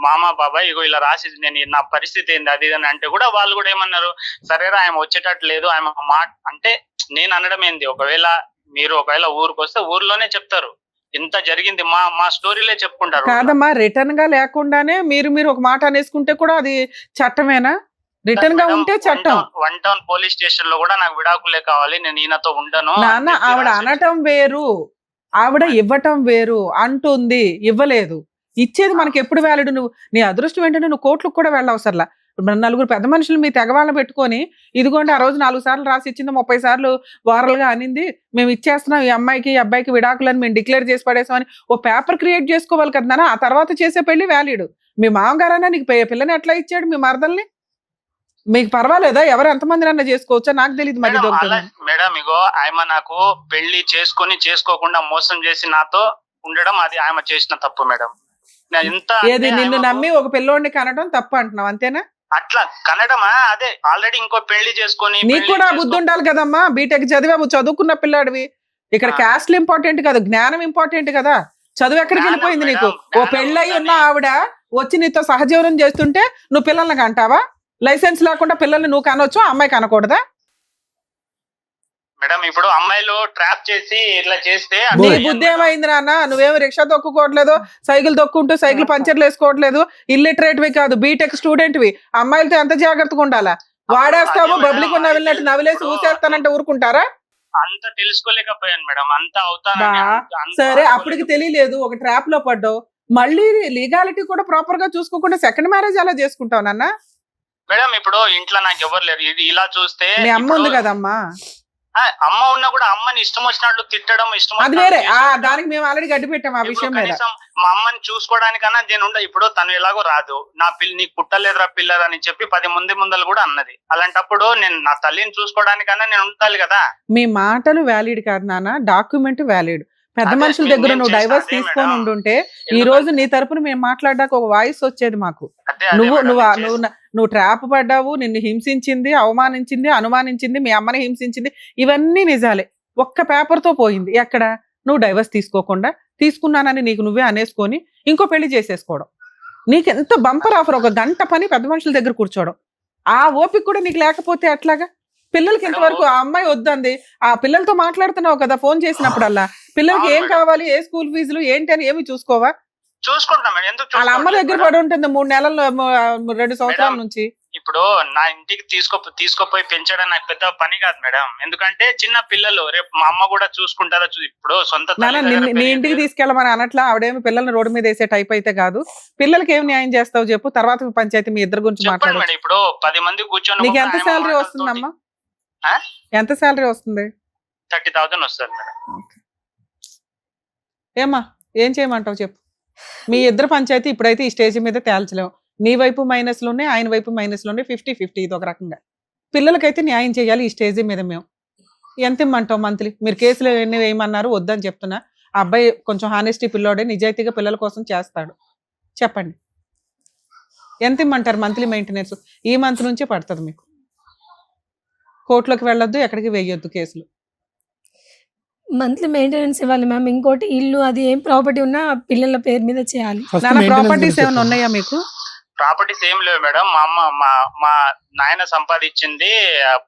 మామ బాబాయ్ ఇగో ఇలా రాసి నేను నా పరిస్థితి ఏంది అది అని అంటే కూడా వాళ్ళు కూడా ఏమన్నారు, సరేరా ఆయన వచ్చేటట్టు లేదు, ఆయన అంటే నేను అనడం ఏంది, మీరు ఒకవేళ ఊరికి వస్తే ఊర్లోనే చెప్తారు ఇంత జరిగింది, మా స్టోరీలే చెప్పుకుంటారు. కాదమ్మా, రిటర్న్ గా లేకుండానే మీరు ఒక మాట అనేసుకుంటే కూడా అది చట్టమేనా? రిటర్న్ గా ఉంటే చట్టం. 1 టౌన్ పోలీస్ స్టేషన్ లో కూడా నాకు విడాకులే కావాలి, నేను ఈయనతో ఉండను నాన్న. ఆవిడ అనటం వేరు, ఆవిడ ఇవ్వటం వేరు. అంటుంది, ఇవ్వలేదు. ఇచ్చేది మనకి ఎప్పుడు వ్యాలిడ్? నువ్వు నీ అదృష్టం ఏంటంటే నువ్వు కోర్టులకు కూడా వెళ్ళవసరలా. 4 పెద్ద మనుషులు మీ తెగవాళ్ళని పెట్టుకొని ఇదిగోండి ఆ రోజు 4 సార్లు రాసి ఇచ్చింది, 30 సార్లు వారలుగా అనింది, మేము ఇచ్చేస్తున్నాం ఈ అమ్మాయికి ఈ అబ్బాయికి విడాకులని మేము డిక్లేర్ చేసి పడేసామని ఓ పేపర్ క్రియేట్ చేసుకోవాలి కదా. ఆ తర్వాత చేసే పెళ్లి వ్యాలిడ్. మీ మామగారైనా నీకు పిల్లని ఎట్లా ఇచ్చాడు? మీ మరదల్ని మీకు పర్వాలేదా? ఎవరు ఎంతమంది చేసుకోవచ్చా? నాకు తెలియదు. మరి మేడం ఇగో ఆయన నాకు పెళ్లి చేసుకోకుండా మోసం చేసి నాతో ఉండడం అది ఆయన చేసిన తప్పు మేడం. ఏది నిన్ను నమ్మి ఒక పిల్లోడిని కనడం తప్పు అంటున్నావు అంతేనా? అట్లా కనడమా? అదే ఆల్రెడీ ఇంకో పెళ్లి చేసుకొని. నీకు కూడా బుద్ధి ఉండాలి కదమ్మా. బీటెక్ చదివావు, చదువుకున్న పిల్లాడివి. ఇక్కడ క్యాస్ట్ ఇంపార్టెంట్ కాదు, జ్ఞానం ఇంపార్టెంట్ కదా. చదువు ఎక్కడికి వెళ్ళిపోయింది నీకు? ఓ పెళ్ళై ఉన్న ఆవిడ వచ్చి నీతో సహజీవనం చేస్తుంటే నువ్వు పిల్లల్ని అంటావా? లైసెన్స్ లేకుండా పిల్లల్ని నువ్వు కనొచ్చు, అమ్మాయి కనకూడదా? మేడం ఇప్పుడు అమ్మాయిలు ట్రాప్ చేసి ఇట్లా చేస్తే నీ బుద్ధి ఏమైంది నాన్న? నువ్వేమి రిక్షా తొక్కుకోవట్లేదు, సైకిల్ తొక్కుంటూ సైకిల్ పంచర్లు వేసుకోవట్లేదు, ఇల్లిటరేట్ వి కాదు, బీటెక్ స్టూడెంట్ వి. అమ్మాయిలతో ఎంత జాగ్రత్తగా ఉండాలా? వాడేస్తావు, పబ్లిక్ నవ్వినట్టు నవ్విలేసి ఊసేస్తానంటే ఊరుకుంటారా? అంత తెలుసుకోలేకపోయాను మేడం, అంత అవుతాను. సరే అప్పటికి తెలియలేదు, ఒక ట్రాప్ లో పడ్డావు, మళ్ళీ లీగాలిటీ కూడా ప్రాపర్ గా చూసుకోకుండా సెకండ్ మ్యారేజ్ అలా చేసుకుంటావు నాన్న? మేడం ఇప్పుడు ఇంట్లో నాకు ఎవరు లేరు, ఇది ఇలా చూస్తే మీ అమ్మ ఉంది కదమ్మా. అమ్మ ఉన్నా కూడా అమ్మని ఇష్టం వచ్చినట్లు తిట్టడం, ఇష్టం అది వేరే. దానికి మేము ఆల్రెడీ గడ్డి పెట్టాం ఆ విషయం మీద. మా అమ్మని చూసుకోవడానికన్నా నేను ఉండ. ఇప్పుడు తను ఎలాగో రాదు, నా నీకు పుట్టలేదురా పిల్లలు అని చెప్పి 10 మంది ముందలు కూడా అన్నది. అలాంటప్పుడు నేను నా తల్లిని చూసుకోవడానికన్నా నేను ఉండాలి కదా. మీ మాటలు వ్యాలిడ్ కాదు నాన్న, డాక్యుమెంట్ వ్యాలిడ్. పెద్ద మనుషుల దగ్గర నువ్వు డైవర్స్ తీసుకొని ఉండుంటే ఈ రోజు నీ తరపున మేము మాట్లాడడానికి ఒక వాయిస్ వచ్చేది మాకు. నువ్వు ట్రాప్ పడ్డావు, నిన్ను హింసించింది, అవమానించింది, అనుమానించింది, మీ అమ్మని హింసించింది, ఇవన్నీ నిజాలే. ఒక్క పేపర్ తో పోయింది. ఎక్కడ? నువ్వు డైవర్స్ తీసుకోకుండా తీసుకున్నానని నీకు నువ్వే అనేసుకొని ఇంకో పెళ్లి చేసేసుకోవడం. నీకెంత బంపర్ ఆఫర్, ఒక గంట పని పెద్ద మనుషుల దగ్గర కూర్చోవడం. ఆ ఓపిక కూడా నీకు లేకపోతే అట్లాగా? పిల్లలకి ఇంతవరకు ఆ అమ్మాయి వద్దంది, ఆ పిల్లలతో మాట్లాడుతున్నావు కదా ఫోన్ చేసినప్పుడల్లా, పిల్లలకి ఏం కావాలి, ఏ స్కూల్ ఫీజులు ఏంటి అని ఏమి చూసుకోవా? వాళ్ళ అమ్మ దగ్గర పడి ఉంటుంది 3 నెలల్లో 2 సంవత్సరాల నుంచి. ఇప్పుడు నా ఇంటికి తీసుకుపోయి పెంచడం నాకు పెద్ద పని కాదు మేడం, ఎందుకంటే చిన్న పిల్లలు, రేపు మా అమ్మ కూడా చూసుకుంటారా. ఇప్పుడు సొంత నీ ఇంటికి తీసుకెళ్ళమని అనట్లా, ఆవిడేమి పిల్లల్ని రోడ్డు మీద వేసే టైప్ అయితే కాదు. పిల్లలకి ఏం న్యాయం చేస్తావు చెప్పు, తర్వాత పంచాయతీ మీ ఇద్దరు గురించి మాట్లాడు. ఇప్పుడు 10 మంది కూర్చొని నీకు ఎంత శాలరీ వస్తుందమ్మా? ఎంత శాలరీ వస్తుంది? 30,000 వస్తుంది మేడం. ఏమా ఏం చేయమంటావు చెప్పు. మీ ఇద్దరు పంచాయతీ ఇప్పుడైతే ఈ స్టేజ్ మీద తేల్చలేము. నీ వైపు మైనస్లు ఉన్నాయి, ఆయన వైపు మైనస్లు ఉన్నాయి, 50-50 ఇది ఒక రకంగా. పిల్లలకైతే న్యాయం చేయాలి ఈ స్టేజ్ మీద. మేము ఎంత ఇమ్మంటావు మంత్లీ? మీరు కేసులు ఎన్ని వేయమన్నారు, వద్దని చెప్తున్నా. ఆ అబ్బాయి కొంచెం హానెస్టీ పిల్లోడే, నిజాయితీగా పిల్లల కోసం చేస్తాడు. చెప్పండి ఎంత ఇమ్మంటారు మంత్లీ మెయింటెనెన్స్? ఈ మంత్ నుంచే పడుతుంది మీకు. కోర్టులోకి వెళ్ళొద్దు, ఎక్కడికి వేయొద్దు కేసులు. మంత్లీ మెయింటెనెన్స్ ఇవ్వాలి మ్యామ్. ఇంకోటి ఇల్లు అది ఏం ప్రాపర్టీ ఉన్నా పిల్లల పేరు మీద చేయాలి. ప్రాపర్టీస్ ఏమైనా ఉన్నాయా మీకు? ప్రాపర్టీస్ ఏం లేవు మేడం. మా అమ్మ మా నాయన సంపాదించింది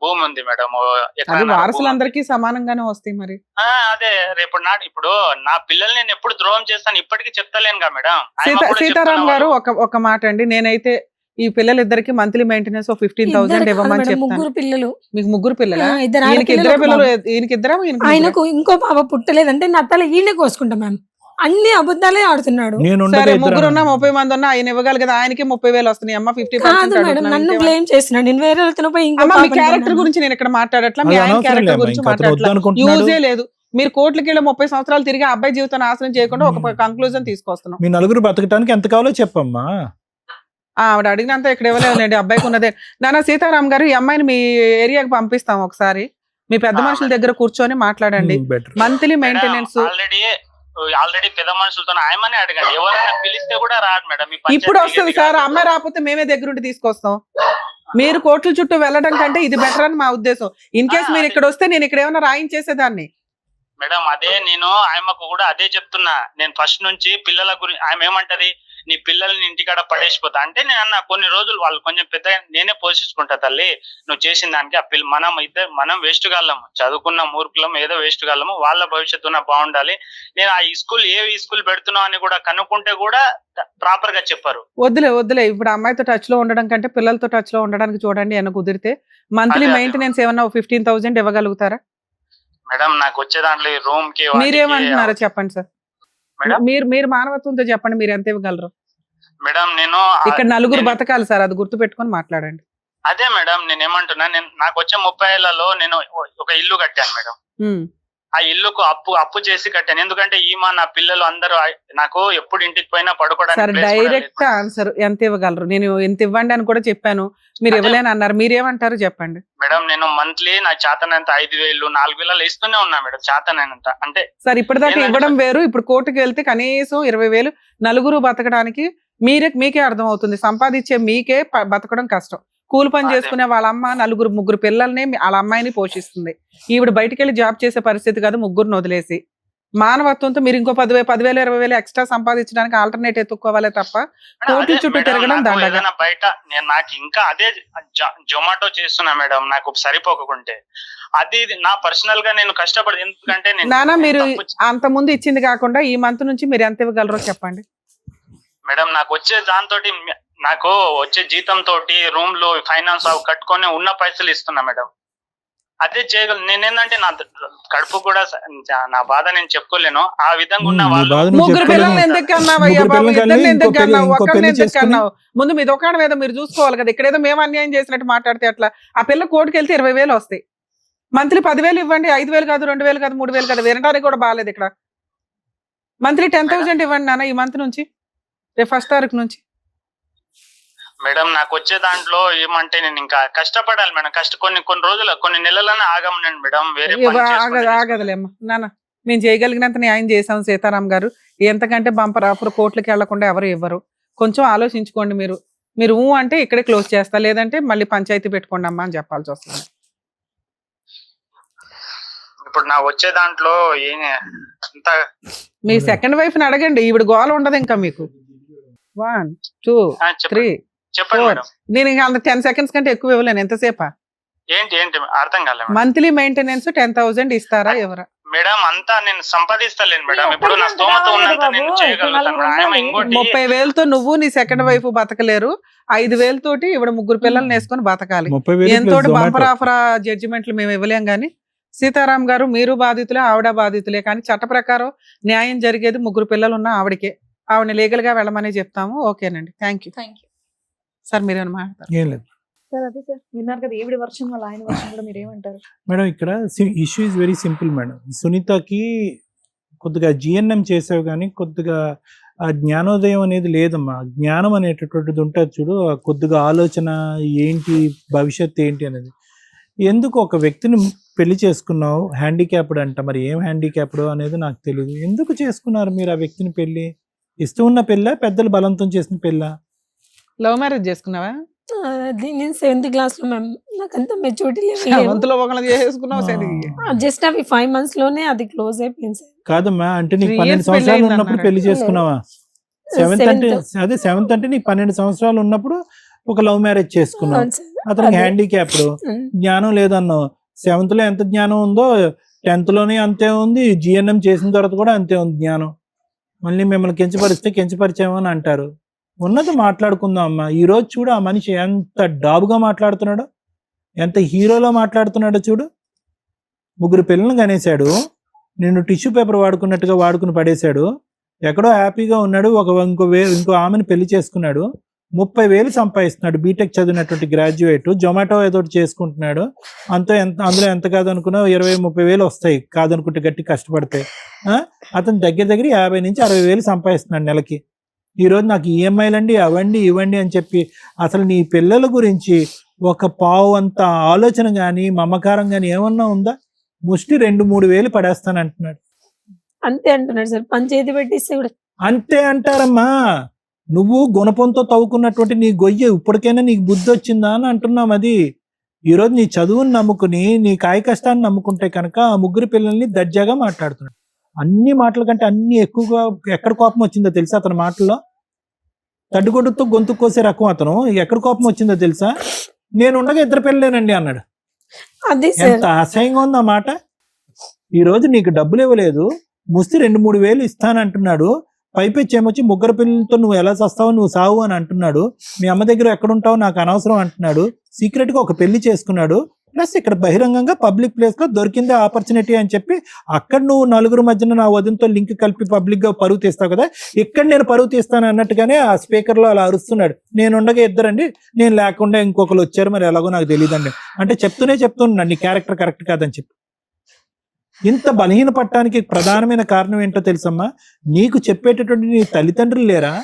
భూమి ఉంది మేడం. వారసులందరికీ సమానంగానే వస్తాయి మరి. అదే రేపు ఇప్పుడు నా పిల్లల్ని నేను ఎప్పుడు ద్రోహం చేస్తాను ఇప్పటికీ చెప్తలేనుగా మేడం. సీతారాం గారు ఒక మాట అండి, నేనైతే ఈ పిల్లలిద్దరికి మంత్లీ మెయింటెనెన్స్ 15,000 ఇవ్వమని చెప్తాను. ముగ్గురు పిల్లలు. మీకు ముగ్గురు పిల్లలా? ఇద్దరు ఈయనకి ఇద్దరే ఆడపిల్లలు, పిల్లలు, ఒక బాబు. ఈయనకి ఇద్దరా? ఆయనకు ఇంకో పాప పుట్టలేదంటే నా తల ఈయన కోసుకుంటా మ్యామ్. అన్ని అబద్ధాలే ఆడుతున్నాడు. నేను సరే ముగ్గురు ఉన్నా 30 మంది ఉన్నా ఆయన ఇవ్వగలి కదా, ఆయనకి 30,000 వస్తున్నాయి. అమ్మ 50% కాదు మేడం, నన్ను బ్లేమ్ చేస్తున్నాడు. నేను వేరే వాళ్ళతో పోయి ఇంకో అమ్మ మీ పాపని క్యారెక్టర్ కన్నాను. గురించి నేను ఇక్కడ మాట్లాడట్లా, మీ అది ఆయన అనవసరం క్యారెక్టర్ లేమ్మా, గురించి ఇంకా అతను మాట్లాడట్లా. వద్దనుకుంటున్నాడు. యూజే లేదు. మీరు కోట్లకి 30 సంవత్సరాలు తిరిగి ఆ అబ్బాయి జీవితం నాశనం చేయకుండా ఒక కంక్లూజన్ తీసుకొస్తున్నాం. మీ నలుగురు బతకటానికి ఎంత కావాలో చెప్పమ్మా. ఆవిడ అడిగినంత ఇక్కడ ఇవ్వలేదండి, అబ్బాయికి ఉన్నదే. నాన్న సీతారాం గారు, ఈ అమ్మాయిని మీ ఏరియాకి పంపిస్తాం, ఒకసారి మీ పెద్ద మనుషుల దగ్గర కూర్చొని మాట్లాడండి. బెటర్. మంత్లీ మెయింటెనెన్స్ ఆల్రెడీ పెద్ద మనుషులతో ఆయమనే అడగండి, ఎవరైనా పిలిస్తే కూడా రాదు మేడం. ఈ పంచాయతీ ఇప్పుడు వస్తుంది ఏది సార్, కాదు. అమ్మాయి రాకపోతే మేమే దగ్గరుండి తీసుకొస్తాం. మీరు కోట్ల చుట్టూ వెళ్ళడం కంటే ఇది బెటర్ అని మా ఉద్దేశం. ఇన్ కేస్ మీరు ఇక్కడ వస్తే నేను ఇక్కడ ఏమైనా రాయించేసేదాన్ని. మేడం అదే నేను ఆయమకు కూడా అదే చెప్తున్నా. నేను ఫస్ట్ నుంచి పిల్లల గురించి ఆమె ఏమంటది, నీ పిల్లల్ని ఇంటికాడ పడేసిపోతా అంటే నేను అన్న కొన్ని రోజులు వాళ్ళు కొంచెం పెద్ద నేనే పోషించుకుంటా తల్లి, నువ్వు చేసిన దానికి ఆ పిల్ల మనం వేస్ట్ గాళ్ళము, చదువుకున్న మూర్ఖులం, ఏదో వేస్ట్ గాళ్ళము, వాళ్ళ భవిష్యత్తున బాగుండాలి. నేను ఆ ఈ స్కూల్ పెడుతున్నావు అని కూడా కనుక్కుంటే కూడా ప్రాపర్ గా చెప్పారు. వద్దులే ఇప్పుడు అమ్మాయితో టచ్ లో ఉండడం కంటే పిల్లలతో టచ్ లో ఉండడానికి చూడండి. ఏమైనా కుదిరితే మంత్లీ అదే. మెయింటెనెన్స్ ఏమన్నా 15,000 ఇవ్వగలుగుతారా? మేడం నాకు వచ్చే దాంట్లో రూమ్ కి మీరేమంటున్నారో చెప్పండి సార్. మేడం? మీరు మానవత్వంతో చెప్పండి, మీరు ఎంత ఇవ్వగలరు? మేడం నేను ఇక్కడ నలుగురు నేను- బతకాలి సార్, అది గుర్తు పెట్టుకొని మాట్లాడండి. అదే మేడం నేను ఏమంటున్నా, నాకు వచ్చే 30 ఏళ్లలో నేను ఒక ఇల్లు కట్టాను మేడం. ఉమ్. ఆ ఇల్లుకు అప్పు చేసి కట్టాను. ఎందుకంటే నా పిల్లలు అందరూ నాకు ఎప్పుడు ఇంటికి పోయినా సార్ పడుకోవడానికి place కూడా డైరెక్ట్ లేదు. ఆన్సర్ ఎంత ఇవ్వగలరు? నేను ఎంత ఇవ్వండి అని కూడా చెప్పాను, మీరు అదే. ఇవ్వలేని అన్నారు. మీరేమంటారు చెప్పండి. మేడం నేను మంత్లీ నా చేతనంత 5,000 4,000 ఇస్తూనే ఉన్నా మేడం, చేతనంత. అంటే సార్ ఇప్పటిదాకా ఏంటంటే ఇవ్వడం వేరు, ఇప్పుడు కోర్టుకు వెళ్తే కనీసం 20,000 నలుగురు బతకడానికి మీకే అర్థం అవుతుంది. సంపాదించే మీకే బతకడం కష్టం. కూలి పని అదే. చేసుకునే వాళ్ళ అమ్మ ముగ్గురు పిల్లల్ని వాళ్ళ అమ్మాయిని పోషిస్తుంది. ఈవిడ బయటికి వెళ్ళి జాబ్ చేసే పరిస్థితి కాదు, ముగ్గురుని వదిలేసి. మానవత్వంతో మీరు ఇంకో 10,000 20,000 ఎక్స్ట్రా సంపాదించడానికి ఆల్టర్నేట్ ఎత్తుక్కోవాలే తప్ప కోర్టు అదే చుట్టూ మేడం, తిరగడం నాకు దండగా. ఏదైనా బయట నాకు ఇంకా అదే జొమాటో చేస్తున్నా మేడం, నాకు సరిపోకుంటే అది నా పర్సనల్ గా నేను కష్టపడి, ఎందుకంటే నేను నానా మీరు తప్పు- అంత ముందు ఇచ్చింది కాకుండా ఈ మంత్ నుంచి మీరు ఎంత ఇవ్వగలరో చెప్పండి. మేడం నాకు వచ్చే నాకు వచ్చే జీతం తోటి రూమ్ లో ఫైనాన్స్ కట్టుకొని ఉన్న పైసలు ఇస్తున్నా మేడం. అదే చేయగలను. నేనేందంటే నా కడుపు కూడా నా బాధ నేను చెప్పుకోలేను. ఆ విధంగా ఉన్న నీ వాళ్ళు బాధ నువ్వు ముగ్గురు చెప్పుకోలేవు. పిల్లల్ని ఎందుకు అన్నావయ్యా ముగ్గురు బాబు? పిల్లలు ఇద్దరిని కని ఎందుకు ఇంకో పెళ్లి- అన్నావు? ఇంకో ఒకరిని పెళ్లి ఎందుకు చేసుకుని- అన్నావు? ముందు మీ దుకాణం ఏదో మీరు చూసుకోవాలి కదా. ఇక్కడేదో మేము అన్యాయం చేసినట్టు మాట్లాడితే అట్లా. ఆ పిల్ల కోర్టుకు వెళ్తే 20,000 వస్తాయి. మంత్లీ 10,000 ఇవ్వండి, 5,000 కాదు, 2,000 కాదు, 3,000 కాదు. వినడానికి కూడా బాగాలేదు ఇక్కడ. మంత్లీ 10,000 ఇవ్వండి నాన్న ఈ మంత్ నుంచి, రేపు 1st తారీఖు నుంచి. మేడం నాకు వచ్చే దాంట్లో ఏమంటే నేను ఇంకా కష్టపడాలి మేడం. కొన్ని నెలలనే ఆగమనండి మేడం. వేరే పని చేసుకుంటూ ఆగదులేమ్మా నాన్న, మేము చేయగలిగినంత న్యాయం చేసాం సీతారాం గారు. ఎంతకంటే బంపర్ ఆఫర్ కోర్టులకు వెళ్లకుండా ఎవరు ఇవ్వరు. కొంచెం ఆలోచించుకోండి. మీరు అంటే ఇక్కడే క్లోజ్ చేస్తా, లేదంటే మళ్ళీ పంచాయతీ పెట్టుకోండి అమ్మా అని చెప్పాల్సి వస్తుంది. ఇప్పుడు నా వచ్చే దాంట్లో ఇంత మీ సెకండ్ వైఫ్ ని అడగండి, ఈవిడ గోల ఉండదు ఇంకా మీకు. 1 2 3 చెప్పండి 4 మేడం. నేను ఇంకా 10 seconds కంటే ఎక్కువ ఇవ్వలేను. ఎంతసేపా? ఏంటి అర్థం కాలేదు మేడం. మంత్లీ మెయింటెనెన్స్ 10,000 ఇస్తారా ఎవరా? మేడం అంతా నేను సంపాదిస్తలేను మేడం. ఇప్పుడు నా స్తోమత ఉన్నంత నేను చేయగలుగుతాను. ఆయన ఇంకోటి 30,000తో నువ్వు నీ సెకండ్ వైఫ్ బతకలేరు. 5,000 తోటి ఇవిడ ముగ్గురు పిల్లల్ని వేసుకొని బతకాలి. 30,000 ఎంతో plus బంపర్ Zomato. ఆఫర్ జడ్జిమెంట్లు మేము ఇవ్వలేం. గానీ సీతారాం గారు మీరు బాధితులే, ఆవిడ బాధితులే. కానీ చట్ట ప్రకారం న్యాయం జరిగేది ముగ్గురు పిల్లలు ఉన్న ఆవిడకే. ఆవిడని లీగల్ గా వెళ్ళమని చెప్తాము. ఓకేనండి, థ్యాంక్ యూ. సార్ మీరేమైనా మాట్లాడతారు? ఏం లేదు సార్. అదే సార్ విన్నారు కదా, ఈవిడ వర్షం వాళ్ళ ఆయన వర్షం కూడా మీరు ఏమంటారు? మేడం, ఇక్కడ issue is very simple madam. సునీతకి కొద్దిగా జిఎన్ఎం చేసావు కానీ కొద్దిగా ఆ జ్ఞానోదయం అనేది లేదమ్మా. జ్ఞానం అనేటటువంటిది ఉంటుంది చూడు, ఆ కొద్దిగా ఆలోచన ఏంటి, భవిష్యత్తు ఏంటి అనేది. ఎందుకు ఒక వ్యక్తిని పెళ్లి చేసుకున్నావు, హ్యాండిక్యాప్డ్ అంట, మరి ఏం హ్యాండిక్యాప్డ్ అనేది నాకు తెలియదు. ఎందుకు చేసుకున్నారు మీరు ఆ వ్యక్తిని పెళ్లి? ఇస్తూ ఉన్న పెళ్ళ, పెద్దలు బలంతం చేసిన పెళ్ళ? లవ్ మ్యారేజ్ చేసుకున్నావా? అది నేను 7th క్లాస్ లో మ్యామ్, నాకంత మెచ్యూరిటీ వంతులో ఒకళ్ళు చేసుకున్నావు సరే. జస్ట్ అవి 5 months లోనే అది క్లోజ్ అయిపోయింది సార్. కాదమ్మా, అంటే నీకు 3 12 years సంవత్సరాలు పెళ్ళయింది ఉన్నప్పుడు అన్నారు. పెళ్లి చేసుకున్నావా? 7th అంటే అదే 7th అంటే నీకు 12 సంవత్సరాలు ఉన్నప్పుడు ఒక లవ్ మ్యారేజ్ చేసుకున్నావు. అవును సార్. అతనికి అదే. హ్యాండిక్యాప్డ్, జ్ఞానం లేదన్నావు. 7th లో ఎంత జ్ఞానం ఉందో 10th లోనే అంతే ఉంది. జిఎన్ఎం చేసిన తర్వాత కూడా అంతే ఉంది జ్ఞానం. మళ్ళీ మిమ్మల్ని కించపరిస్తే కించపరిచాము అని అంటారు. ఉన్నది మాట్లాడుకుందాం అమ్మా. ఈ రోజు చూడు ఆ మనిషి ఎంత డాబుగా మాట్లాడుతున్నాడో, ఎంత హీరోలో మాట్లాడుతున్నాడో చూడు. 3 పిల్లల్ని కనేశాడు, నిన్ను టిష్యూ పేపర్ వాడుకున్నట్టుగా వాడుకుని పడేశాడు. ఎక్కడో హ్యాపీగా ఉన్నాడు. ఇంకో ఆమెను పెళ్లి చేసుకున్నాడు. 30,000 సంపాదిస్తున్నాడు. బీటెక్ చదివినటువంటి గ్రాడ్యుయేట్. జొమాటో ఏదో ఒకటి చేసుకుంటున్నాడు. అందులో ఎంత కాదనుకున్నా 20-30,000 వస్తాయి కాదనుకుంటే గట్టి కష్టపడితే. అతను దగ్గర 50,000 నుంచి 60,000 సంపాదిస్తున్నాడు నెలకి. ఈరోజు నాకు ఈఎంఐలండి అవండి ఇవ్వండి అని చెప్పి అసలు నీ పిల్లల గురించి ఒక పావు అంత ఆలోచన కానీ మమకారం కానీ ఏమన్నా ఉందా? ముష్టి 2-3 వేలు పడేస్తాను అంటున్నాడు. అంతే అంటున్నాడు సార్. పంచాయతీ పెట్టిస్తే కూడా అంతే అంటారమ్మా. నువ్వు గుణపంతో తవ్వుకున్నటువంటి నీ గొయ్యి ఇప్పటికైనా నీకు బుద్ధి వచ్చిందా అని అంటున్నాం. అది ఈరోజు నీ చదువుని నమ్ముకుని నీ కాయ కష్టాన్ని నమ్ముకుంటే కనుక ఆ 3 పిల్లల్ని దర్జాగా మాట్లాడుతున్నాడు. అన్ని మాటల కంటే అన్ని ఎక్కువగా ఎక్కడ కోపం వచ్చిందో తెలుసా అతని మాటల్లో? తడ్డుగొడ్డుతో గొంతు కోసే రకం అతను. ఎక్కడ కోపం వచ్చిందో తెలుసా? నేను ఉండగా 2 పిల్లలేనండి అన్నాడు. అది ఎంత అసహ్యంగా ఉంది ఆ మాట. ఈ రోజు నీకు డబ్బులు ఇవ్వలేదు, ముస్తి 2-3 వేలు ఇస్తానంటున్నాడు. పైపెచ్చి ఏమొచ్చి 3 పిల్లలతో నువ్వు ఎలా చస్తావో నువ్వు సావు అని అంటున్నాడు. మీ అమ్మ దగ్గర ఎక్కడుంటావు నాకు అనవసరం అంటున్నాడు. సీక్రెట్ గా ఒక పెళ్లి చేసుకున్నాడు. ప్లస్ ఇక్కడ బహిరంగంగా పబ్లిక్ ప్లేస్ లో దొరికిందే ఆపర్చునిటీ అని చెప్పి అక్కడ నువ్వు 4 మధ్యన నా వదినతో లింక్ కలిపి పబ్లిక్ గా పరువు తీస్తావు కదా, ఇక్కడ నేను పరువు తీస్తాను అన్నట్టుగానే ఆ స్పీకర్ లో అలా అరుస్తున్నాడు. నేను ఉండగా 2 అండి, నేను లేకుండా ఇంకొకరు వచ్చారు, మరి ఎలాగో నాకు తెలియదండి అంటే చెప్తున్నాడు నీ క్యారెక్టర్ కరెక్ట్ కాదని చెప్పి. ఇంత బలహీన పట్టడానికి ప్రధానమైన కారణం ఏంటో తెలుసమ్మా? నీకు చెప్పేటటువంటి నీ తల్లిదండ్రులు లేరా?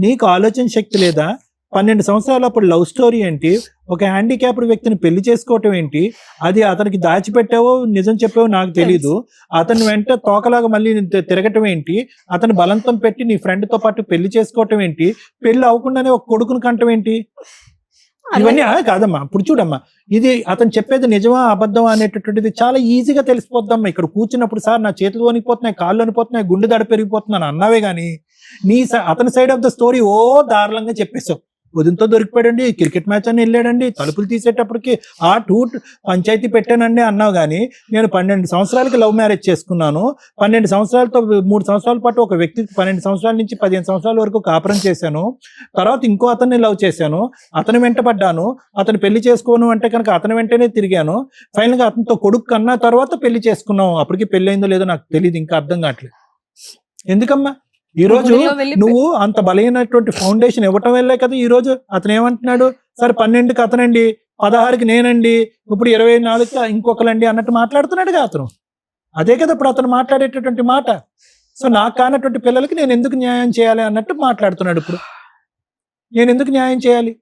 నీకు ఆలోచన శక్తి లేదా? 12 సంవత్సరాలు అప్పుడు లవ్ స్టోరీ ఏంటి? ఒక హ్యాండిక్యాప్డ్ వ్యక్తిని పెళ్లి చేసుకోవటం ఏంటి? అది అతనికి దాచిపెట్టావో నిజం చెప్పావో నాకు తెలీదు. అతని వెంట తోకలాగా మళ్ళీ తిరగటం ఏంటి? అతని బలంతం పెట్టి నీ ఫ్రెండ్ తో పాటు పెళ్లి చేసుకోవటం ఏంటి? పెళ్లి అవ్వకుండానే ఒక కొడుకుని కంటం ఏంటి? ఇవన్నీ కాదమ్మా. ఇప్పుడు చూడమ్మా, ఇది అతను చెప్పేది నిజమా అబద్ధమా అనేటటువంటిది చాలా ఈజీగా తెలిసిపోద్దమ్మా. ఇక్కడ కూర్చున్నప్పుడు సార్ నా చేతులు వణిపోతున్నాయి, కాళ్ళు వణిపోతున్నాయి, గుండె దడ పెరిగిపోతున్నాను అన్నావే గానీ అతని సైడ్ ఆఫ్ ద స్టోరీ దారుణంగా చెప్పేశావు. ఉదయంతో దొరికిపోయాడండి, క్రికెట్ మ్యాచ్ అని వెళ్ళాడండి, తలుపులు తీసేటప్పటికి పంచాయతీ పెట్టానండి అన్నావు. కానీ నేను 12 సంవత్సరాలకి లవ్ మ్యారేజ్ చేసుకున్నాను. 12 సంవత్సరాలతో 3 సంవత్సరాల పాటు ఒక వ్యక్తి 12 సంవత్సరాల నుంచి 15 సంవత్సరాల వరకు కాపురం చేశాను. తర్వాత ఇంకో అతన్ని లవ్ చేశాను, అతని వెంట పడ్డాను. అతను పెళ్లి చేసుకోను అంటే కనుక అతని వెంటనే తిరిగాను. ఫైనల్ గా అతనితో కొడుకు కన్నా తర్వాత పెళ్లి చేసుకున్నాం. అప్పటికి పెళ్లి అయిందో లేదో నాకు తెలియదు, ఇంకా అర్థం కావట్లేదు. ఎందుకమ్మా ఈ రోజు నువ్వు అంత బలమైనటువంటి ఫౌండేషన్ ఇవ్వటం వల్లే కదా ఈ రోజు అతను ఏమంటున్నాడు? సరే 12కి అతనండి, 16కి నేనండి, ఇప్పుడు 24కి ఇంకొకరండి అన్నట్టు మాట్లాడుతున్నాడుగా అతను. అదే కదా ఇప్పుడు అతను మాట్లాడేటటువంటి మాట. సో నాకు కానటువంటి పిల్లలకి నేను ఎందుకు న్యాయం చేయాలి అన్నట్టు మాట్లాడుతున్నాడు. ఇప్పుడు నేను ఎందుకు న్యాయం చేయాలి?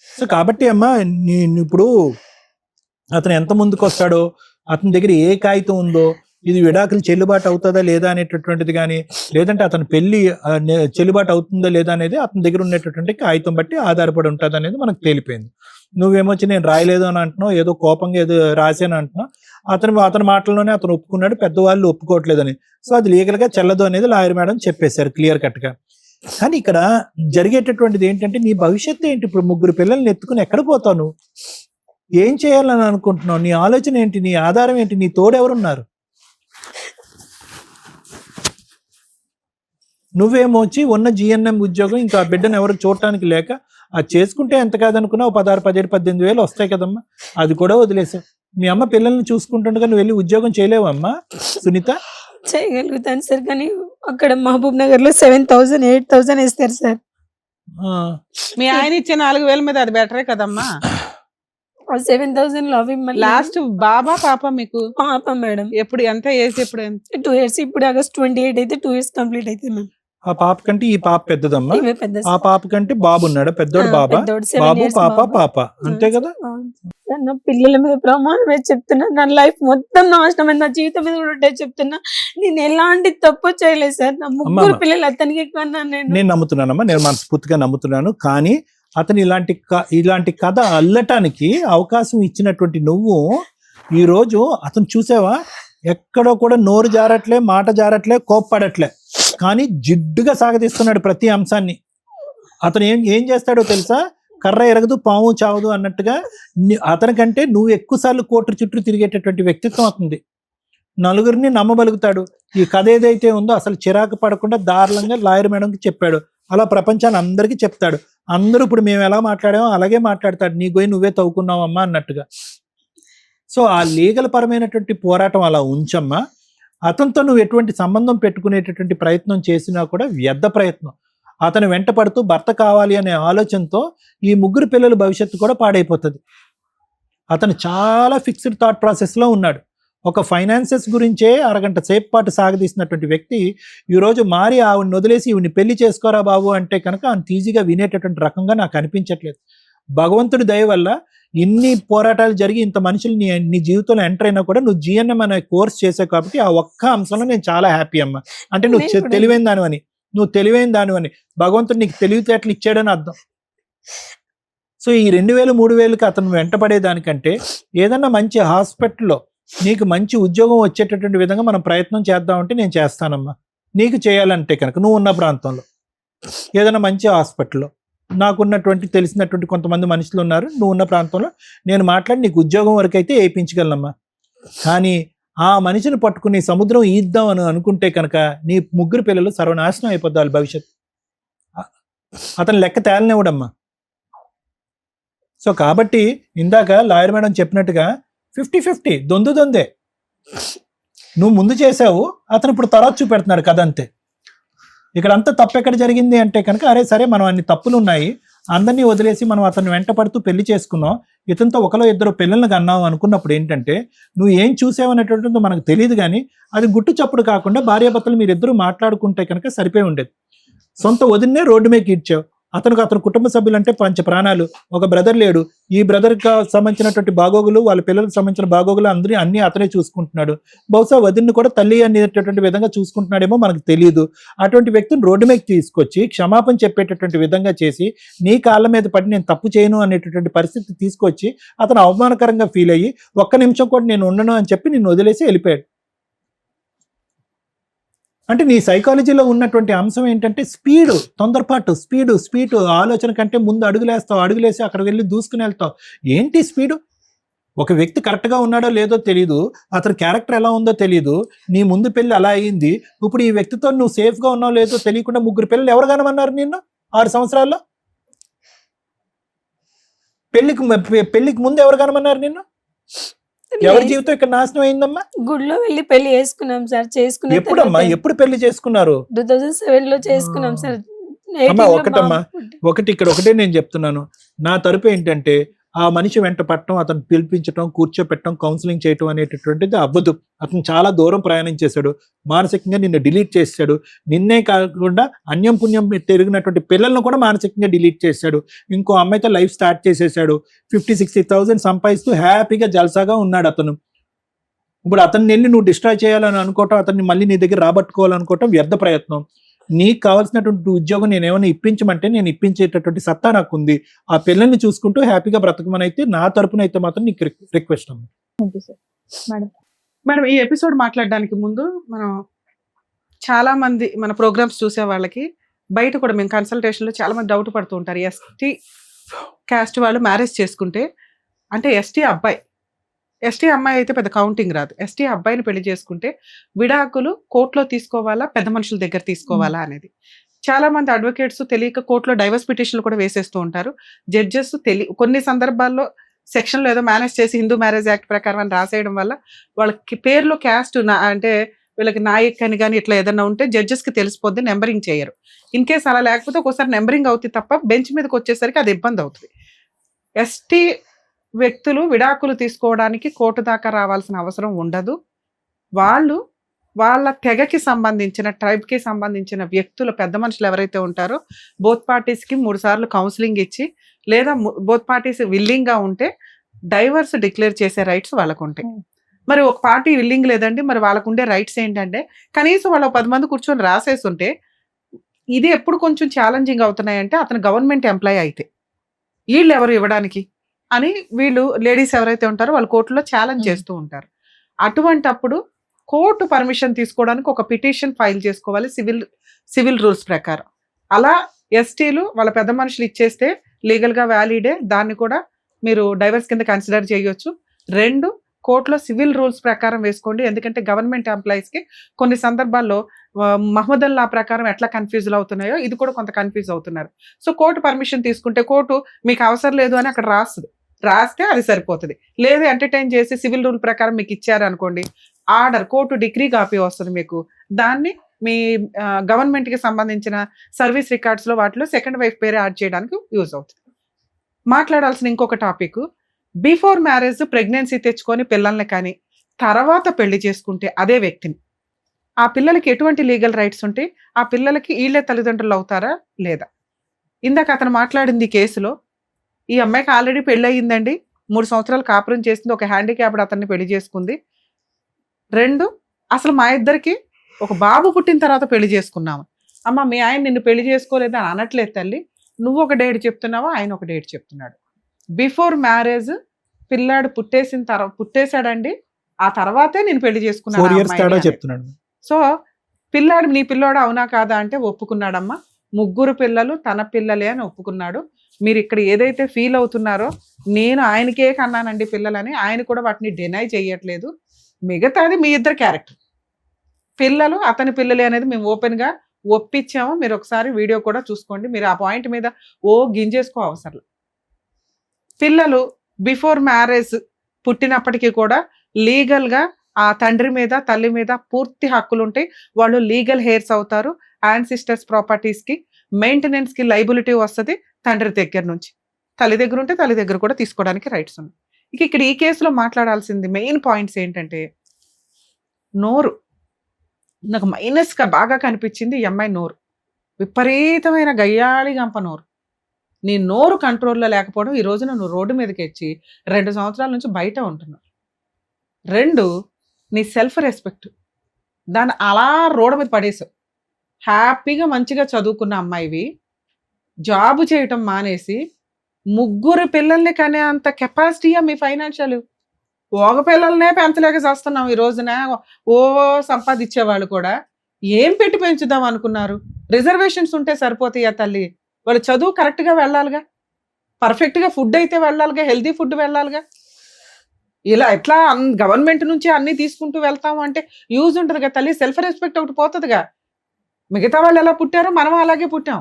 సో కాబట్టి అమ్మా, నేను ఇప్పుడు అతను ఎంత ముందుకు వస్తాడో, అతని దగ్గర ఏ కాగితం ఉందో, ఇది విడాకులు చెల్లుబాటు అవుతుందా లేదా అనేటటువంటిది కానీ, లేదంటే అతని పెళ్లి చెల్లుబాటు అవుతుందా లేదా అనేది అతని దగ్గర ఉన్నటువంటి కాగితం బట్టి ఆధారపడి ఉంటుంది అనేది మనకు తేలిపోయింది. నువ్వేమొచ్చి నేను రాయలేదు అని అంటున్నావు, ఏదో కోపంగా ఏదో రాశాను అంటున్నావు. అతని మాటల్లోనే అతను ఒప్పుకున్నాడు, పెద్దవాళ్ళు ఒప్పుకోవట్లేదని. సో అది లీగల్ గా చెల్లదు అనేది లాయర్ మేడం చెప్పేశారు క్లియర్ కట్ గా. కానీ ఇక్కడ జరిగేటటువంటిది ఏంటంటే నీ భవిష్యత్తు ఏంటి? ఇప్పుడు 3 పిల్లల్ని ఎత్తుకుని ఎక్కడ పోతావు? నువ్వు ఏం చేయాలని అనుకుంటున్నావు? నీ ఆలోచన ఏంటి? నీ ఆధారం ఏంటి? నీ తోడెవరున్నారు? నువ్వేమోచ్చి ఉన్న జిఎన్ఎం ఉద్యోగం ఇంకా ఆ బిడ్డను ఎవరికి చూడటానికి లేక అది చేసుకుంటే ఎంత కాదనుకున్నా 16, 17, 18 వేలు వస్తాయి కదమ్మా, అది కూడా వదిలేసావు. మీ అమ్మ పిల్లల్ని చూసుకుంటుండగా నువ్వు వెళ్ళి ఉద్యోగం చేయలేవమ్మా సునీత? చేయగలుగుతాను సార్, కానీ అక్కడ మహబూబ్ నగర్ లో 7,000, 8,000 వేస్తారు సార్. మీ ఆయన ఇచ్చే 4,000 మీద అది బెటరే కదమ్మా. 7,000 లో అవి లాస్ట్ బాబా పాప మీకు? పాప మేడం. ఎప్పుడు ఎంత ఏజ్? ఎప్పుడు 2 years. ఇప్పుడు ఆగస్ట్ 28 అయితే 2 years కంప్లీట్ అయితే మ్యామ్. ఆ పాప కంటే ఈ పాప పెద్దదమ్మా. ఇవే పెద్ద ఆ పాప కంటే బాబు ఉన్నాడు పెద్దోడు. బాబా బాబు పాప అంతే కదా. నా పిల్లల మీద ప్రమాణమే చెప్తున్నా, నా లైఫ్ మొత్తం నాశనం, నా జీవితం మీద కూడా చెప్తున్నా. నేను ఎలాంటి తప్పు చేయలేదు సార్. నా 3 పిల్లలు అతనికి కన్నా నేను నమ్ముతున్నానమ్మా, నేను మనస్ఫూర్తిగా నమ్ముతున్నాను. కానీ అతను ఇలాంటి కథ అల్లటానికి అవకాశం ఇచ్చినటువంటి నువ్వు ఈ రోజు అతను చూసావా, ఎక్కడో కూడా నోరు జారట్లే, మాట జారట్లే, కోప్పడట్లే, కానీ జిడ్డుగా సాగదీస్తున్నాడు ప్రతి అంశాన్ని. అతను ఏం చేస్తాడో తెలుసా? కర్ర ఎరగదు పాము చావదు అన్నట్టుగా అతనికంటే నువ్వు ఎక్కువసార్లు కోర్టు చుట్టూ తిరిగేటటువంటి వ్యక్తిత్వం అవుతుంది. నలుగురిని నమ్మబలుగుతాడు. ఈ కథ ఏదైతే ఉందో అసలు చిరాకు పడకుండా దారుణంగా లాయర్ మేడంకి చెప్పాడు. అలా ప్రపంచాన్ని అందరికీ చెప్తాడు. అందరూ ఇప్పుడు మేము ఎలా మాట్లాడామో అలాగే మాట్లాడతాడు, నీ గోయి నువ్వే తవ్వుకున్నావమ్మా అన్నట్టుగా. సో ఆ లీగల్ పరమైనటువంటి పోరాటం అలా ఉంచమ్మా. అతనితో నువ్వు ఎటువంటి సంబంధం పెట్టుకునేటటువంటి ప్రయత్నం చేసినా కూడా వ్యర్థ ప్రయత్నం. అతను వెంట పడుతూ భర్త కావాలి అనే ఆలోచనతో ఈ ముగ్గురు పిల్లల భవిష్యత్తు కూడా పాడైపోతుంది. అతను చాలా ఫిక్స్డ్ థాట్ ప్రాసెస్లో ఉన్నాడు. ఒక ఫైనాన్సెస్ గురించే అరగంట సేపు పాటు సాగదీసినటువంటి వ్యక్తి ఈరోజు మారి ఆవిడని వదిలేసి ఈవిని పెళ్లి చేసుకోరా బాబు అంటే కనుక అంత ఈజీగా వినేటటువంటి రకంగా నాకు అనిపించట్లేదు. భగవంతుడి దయ వల్ల ఇన్ని పోరాటాలు జరిగి ఇంత మనుషులు నీ జీవితంలో ఎంటర్ అయినా కూడా నువ్వు జిఎన్ఎం అనే కోర్స్ చేసావు కాబట్టి ఆ ఒక్క అంశంలో నేను చాలా హ్యాపీ అమ్మా. అంటే నువ్వు తెలివైన దానివని, భగవంతుడు నీకు తెలివితేటలు ఇచ్చాడని అర్థం. సో ఈ 2000, 3000కి అతను వెంటపడేదానికంటే ఏదన్నా మంచి హాస్పిటల్లో నీకు మంచి ఉద్యోగం వచ్చేటటువంటి విధంగా మనం ప్రయత్నం చేద్దామంటే నేను చేస్తానమ్మా. నీకు చేయాలంటే కనుక నువ్వు ఉన్న ప్రాంతంలో ఏదైనా మంచి హాస్పిటల్లో నాకున్నటువంటి తెలిసినటువంటి కొంతమంది మనుషులు ఉన్నారు, నువ్వు ఉన్న ప్రాంతంలో నేను మాట్లాడి నీకు ఉద్యోగం వరకు అయితే వేయించగలనమ్మా. కానీ ఆ మనిషిని పట్టుకుని సముద్రం ఈద్దాం అని అనుకుంటే కనుక నీ ముగ్గురు పిల్లలు సర్వనాశనం అయిపోద్దాలి భవిష్యత్తు. అతను లెక్క తేలనివ్వడమ్మా. సో కాబట్టి ఇందాక లాయర్ మేడం చెప్పినట్టుగా 50-50 దొందే. నువ్వు ముందు చేసావు, అతను ఇప్పుడు తర్వాత చూపెడుతున్నాడు కథ అంతే. ఇక్కడ అంతా తప్పు ఎక్కడ జరిగింది అంటే కనుక అరే సరే మనం అన్ని తప్పులు ఉన్నాయి, అందరినీ వదిలేసి మనం అతన్ని వెంట పడుతూ పెళ్లి చేసుకున్నాం, ఇతనితో ఒకలో ఇద్దరు పిల్లల్ని కన్నావు అనుకున్నప్పుడు ఏంటంటే నువ్వు ఏం చూసావనేటువంటిదో మనకు తెలియదు. కానీ అది గుట్టు చప్పుడు కాకుండా భార్యాభర్తలు మీరిద్దరూ మాట్లాడుకుంటే కనుక సరిపోయి ఉండేది. సొంత వదిన్నే రోడ్డు మీద ఈడ్చావు. అతని కుటుంబ సభ్యులంటే పంచ ప్రాణాలు. ఒక బ్రదర్ లేడు, ఈ బ్రదర్కి సంబంధించినటువంటి బాగోగులు, వాళ్ళ పిల్లలకు సంబంధించిన బాగోగులు అన్ని అతనే చూసుకుంటున్నాడు. బహుశా వదిన్ని కూడా తల్లి అనేటటువంటి విధంగా చూసుకుంటున్నాడేమో మనకు తెలియదు. అటువంటి వ్యక్తిని రోడ్డు మీద తీసుకొచ్చి క్షమాపణ చెప్పేటటువంటి విధంగా చేసి నీ కాళ్ళ మీద పడి నేను తప్పు చేయను అనేటటువంటి పరిస్థితి తీసుకొచ్చి అతను అవమానకరంగా ఫీల్ అయ్యి ఒక్క నిమిషం కూడా నేను ఉండను అని చెప్పి నిన్ను వదిలేసి వెళ్ళిపోయాడు. అంటే నీ సైకాలజీలో ఉన్నటువంటి అంశం ఏంటంటే స్పీడు, తొందరపాటు, స్పీడు ఆలోచన కంటే ముందు అడుగులేసి అక్కడ వెళ్ళి దూసుకుని వెళ్తావు. ఏంటి స్పీడు? ఒక వ్యక్తి కరెక్ట్గా ఉన్నాడో లేదో తెలియదు, అతని క్యారెక్టర్ ఎలా ఉందో తెలియదు. నీ ముందు పెళ్ళి అలా అయింది, ఇప్పుడు ఈ వ్యక్తితో నువ్వు సేఫ్గా ఉన్నావు లేదో తెలియకుండా ముగ్గురు పిల్లలు ఎవరు కనమన్నారు నిన్ను 6 సంవత్సరాల్లో? పెళ్లికి ముందు ఎవరు కనమన్నారు నిన్ను? ఎవరి జీవితం ఇక్కడ నాశనం అయిందమ్మా? గుడిలో వెళ్ళి పెళ్లి చేసుకున్నాం సార్. చేసుకున్నాం. ఎప్పుడమ్మా? ఎప్పుడు పెళ్లి చేసుకున్నారు? 2007లో చేసుకున్నాం సార్. అమ్మా ఒకటే నేను చెప్తున్నాను. నా తరపు ఏంటంటే ఆ మనిషి వెంట పట్టడం, అతను పిలిపించడం, కూర్చోపెట్టడం, కౌన్సిలింగ్ చేయటం అనేటటువంటిది అవ్వదు. అతను చాలా దూరం ప్రయాణం చేశాడు, మానసికంగా నిన్ను డిలీట్ చేశాడు. నిన్నే కాకుండా అన్యం పుణ్యం తిరిగినటువంటి పిల్లలను కూడా మానసికంగా డిలీట్ చేశాడు. ఇంకో అమ్మాయితో లైఫ్ స్టార్ట్ చేసేసాడు. 50,000-60,000 సంపాదిస్తూ హ్యాపీగా జల్సాగా ఉన్నాడు అతను. ఇప్పుడు అతన్ని వెళ్ళి నువ్వు డిస్ట్రాయ్ చేయాలని అనుకోవటం, అతన్ని మళ్ళీ నీ దగ్గర రాబట్టుకోవాలనుకోవటం వ్యర్థ ప్రయత్నం. నీకు కావాల్సినటువంటి ఉద్యోగం నేను ఏమైనా ఇప్పించమంటే నేను ఇప్పించేటటువంటి సత్తా నాకు ఉంది. ఆ పిల్లల్ని చూసుకుంటూ హ్యాపీగా బ్రతకమని అయితే నా తరపున అయితే మాత్రం నీకు రిక్వెస్ట్ అమ్మా. మేడం ఈ ఎపిసోడ్ మాట్లాడడానికి ముందు మనం చాలా మంది మన ప్రోగ్రామ్స్ చూసే వాళ్ళకి బయట కూడా మేము కన్సల్టేషన్లో చాలా మంది డౌట్ పడుతూ ఉంటారు. ఎస్టీ క్యాస్ట్ వాళ్ళు మ్యారేజ్ చేసుకుంటే, అంటే ఎస్టీ అమ్మాయి అయితే పెద్ద కౌంటింగ్ రాదు, ఎస్టీ అబ్బాయిని పెళ్లి చేసుకుంటే విడాకులు కోర్టులో తీసుకోవాలా, పెద్ద మనుషుల దగ్గర తీసుకోవాలా అనేది చాలా మంది అడ్వకేట్స్ తెలియక కోర్టులో డైవర్స్ పిటిషన్లు కూడా వేసేస్తూ ఉంటారు. జడ్జెస్ కొన్ని సందర్భాల్లో సెక్షన్లో ఏదో మేనేజ్ చేసి హిందూ మ్యారేజ్ యాక్ట్ ప్రకారం అని రాసేయడం వల్ల వాళ్ళకి పేర్లో క్యాస్ట్ అంటే వీళ్ళకి నాయక్ అని కానీ ఇట్లా ఏదన్నా ఉంటే జడ్జెస్కి తెలిసిపోద్ది, నెంబరింగ్ చేయరు. ఇన్ కేస్ అలా లేకపోతే ఒకసారి నెంబరింగ్ అవుతుంది తప్ప బెంచ్ మీదకి వచ్చేసరికి అది ఇబ్బంది అవుతుంది. ఎస్టీ వ్యక్తులు విడాకులు తీసుకోవడానికి కోర్టు దాకా రావాల్సిన అవసరం ఉండదు. వాళ్ళ తెగకి సంబంధించిన, ట్రైబ్కి సంబంధించిన వ్యక్తులు, పెద్ద మనుషులు ఎవరైతే ఉంటారో బోత్ పార్టీస్కి 3 సార్లు కౌన్సిలింగ్ ఇచ్చి, లేదా బోత్ పార్టీస్ విల్లింగ్గా ఉంటే డైవర్స్ డిక్లేర్ చేసే రైట్స్ వాళ్ళకు ఉంటాయి. మరి ఒక పార్టీ విల్లింగ్ లేదండి, మరి వాళ్ళకు ఉండే రైట్స్ ఏంటంటే కనీసం వాళ్ళు 10 మంది కూర్చొని రాసేసి ఉంటే. ఇది ఎప్పుడు కొంచెం ఛాలెంజింగ్ అవుతున్నాయంటే అతను గవర్నమెంట్ ఎంప్లాయీ అయితే వీళ్ళు ఎవరు ఇవ్వడానికి అని వీళ్ళు లేడీస్ ఎవరైతే ఉంటారో వాళ్ళు కోర్టులో ఛాలెంజ్ చేస్తూ ఉంటారు. అటువంటప్పుడు కోర్టు పర్మిషన్ తీసుకోవడానికి ఒక పిటిషన్ ఫైల్ చేసుకోవాలి సివిల్ రూల్స్ ప్రకారం. అలా ఎస్టీలు వాళ్ళ పెద్ద మనుషులు ఇచ్చేస్తే లీగల్గా వ్యాలిడే, దాన్ని కూడా మీరు డైవర్స్ కింద కన్సిడర్ చేయొచ్చు. 2 కోర్టులో సివిల్ రూల్స్ ప్రకారం వేసుకోండి. ఎందుకంటే గవర్నమెంట్ ఎంప్లాయీస్కి కొన్ని సందర్భాల్లో మహమ్మదన్ లా ప్రకారం ఎట్లా కన్ఫ్యూజ్ అవుతున్నాయో ఇది కూడా కొంత కన్ఫ్యూజ్ అవుతున్నారు. సో కోర్టు పర్మిషన్ తీసుకుంటే కోర్టు మీకు అవసరం లేదు అని అక్కడ రాస్తే అది సరిపోతుంది. లేదు ఎంటర్టైన్ చేసి సివిల్ రూల్ ప్రకారం మీకు ఇచ్చారు అనుకోండి, ఆర్డర్ కోర్టు డిగ్రీ కాపీ వస్తుంది మీకు. దాన్ని మీ గవర్నమెంట్కి సంబంధించిన సర్వీస్ రికార్డ్స్లో వాటిలో సెకండ్ వైఫ్ పేరు యాడ్ చేయడానికి యూజ్ అవుతుంది. మాట్లాడాల్సిన ఇంకొక టాపిక్, బిఫోర్ మ్యారేజ్ ప్రెగ్నెన్సీ తెచ్చుకొని పిల్లల్ని కానీ తర్వాత పెళ్లి చేసుకుంటే అదే వ్యక్తిని, ఆ పిల్లలకి ఎటువంటి లీగల్ రైట్స్ ఉంటాయి, ఆ పిల్లలకి వీళ్ళే తల్లిదండ్రులు అవుతారా లేదా? ఇందాక అతను మాట్లాడింది కేసులో, ఈ అమ్మాయికి ఆల్రెడీ పెళ్ళి అయ్యిందండి, 3 సంవత్సరాలు కాపురం చేసింది, ఒక హ్యాండిక్యాప్డ్ అతన్ని పెళ్లి చేసుకుంది. 2, అసలు మా ఇద్దరికి ఒక బాబు పుట్టిన తర్వాత పెళ్లి చేసుకున్నాము. అమ్మ మీ ఆయన నిన్ను పెళ్లి చేసుకోలేదు అని అనట్లేదు తల్లి, నువ్వు ఒక డేట్ చెప్తున్నావా, ఆయన ఒక డేట్ చెప్తున్నాడు. బిఫోర్ మ్యారేజ్ పిల్లాడు పుట్టేశాడండి, ఆ తర్వాతే నేను పెళ్లి 4 years తేడా చేసుకున్నాను. చెప్తున్నాడు. సో పిల్లాడు నీ పిల్లోడు అవునా కాదా అంటే ఒప్పుకున్నాడమ్మా. 3 పిల్లలు తన పిల్లలే అని ఒప్పుకున్నాడు. మీరు ఇక్కడ ఏదైతే ఫీల్ అవుతున్నారో, నేను ఆయనకే కన్నానండి పిల్లలని, ఆయన కూడా వాటిని డినై చేయట్లేదు. మిగతాది మీ ఇద్దరు క్యారెక్టర్. పిల్లలు అతని పిల్లలే అనేది మేము ఓపెన్గా ఒప్పించాము. మీరు ఒకసారి వీడియో కూడా చూసుకోండి. మీరు ఆ పాయింట్ మీద గింజేసుకో అవసరం. పిల్లలు బిఫోర్ మ్యారేజ్ పుట్టినప్పటికీ కూడా లీగల్గా ఆ తండ్రి మీద తల్లి మీద పూర్తి హక్కులు ఉంటాయి. వాళ్ళు లీగల్ హెయిర్స్ అవుతారు. యాన్సిస్టర్స్ ప్రాపర్టీస్కి మెయింటెనెన్స్కి లైబిలిటీ వస్తుంది తండ్రి దగ్గర నుంచి. తల్లి దగ్గర ఉంటే తల్లి దగ్గర కూడా తీసుకోవడానికి రైట్స్ ఉన్నాయి. ఇక్కడ ఈ కేసులో మాట్లాడాల్సింది మెయిన్ పాయింట్స్ ఏంటంటే, నోరు నాకు మైనస్గా బాగా కనిపించింది. ఈ అమ్మాయి నోరు విపరీతమైన గయ్యాళి గంప నోరు. నీ నోరు కంట్రోల్లో లేకపోవడం ఈ రోజున నువ్వు రోడ్డు మీదకి వచ్చి 2 సంవత్సరాల నుంచి బయట ఉంటున్నావు. 2, నీ సెల్ఫ్ రెస్పెక్ట్, దాన్ని అలా రోడ్డు మీద పడేసావు. హ్యాపీగా మంచిగా చదువుకున్న అమ్మాయివి జాబు చేయటం మానేసి 3 పిల్లల్ని కనే అంత కెపాసిటీయా మీ ఫైనాన్షియల్? ఒక పిల్లల్నే పెంచలేక చేస్తున్నాం ఈ రోజున. సంపాదించేవాళ్ళు కూడా ఏం పెట్టి పెంచుదాం అనుకున్నారు? రిజర్వేషన్స్ ఉంటే సరిపోతాయా తల్లి? వాళ్ళు చదువు కరెక్ట్గా వెళ్ళాలిగా, పర్ఫెక్ట్గా ఫుడ్ అయితే వెళ్ళాలిగా, హెల్తీ ఫుడ్ వెళ్ళాలిగా. ఇలా ఎట్లా గవర్నమెంట్ నుంచి అన్ని తీసుకుంటూ వెళ్తాము అంటే యూజ్ ఉంటుంది కదా తల్లి. సెల్ఫ్ రెస్పెక్ట్ ఒకటి పోతుందిగా. మిగతా వాళ్ళు ఎలా పుట్టారో మనం అలాగే పుట్టాం.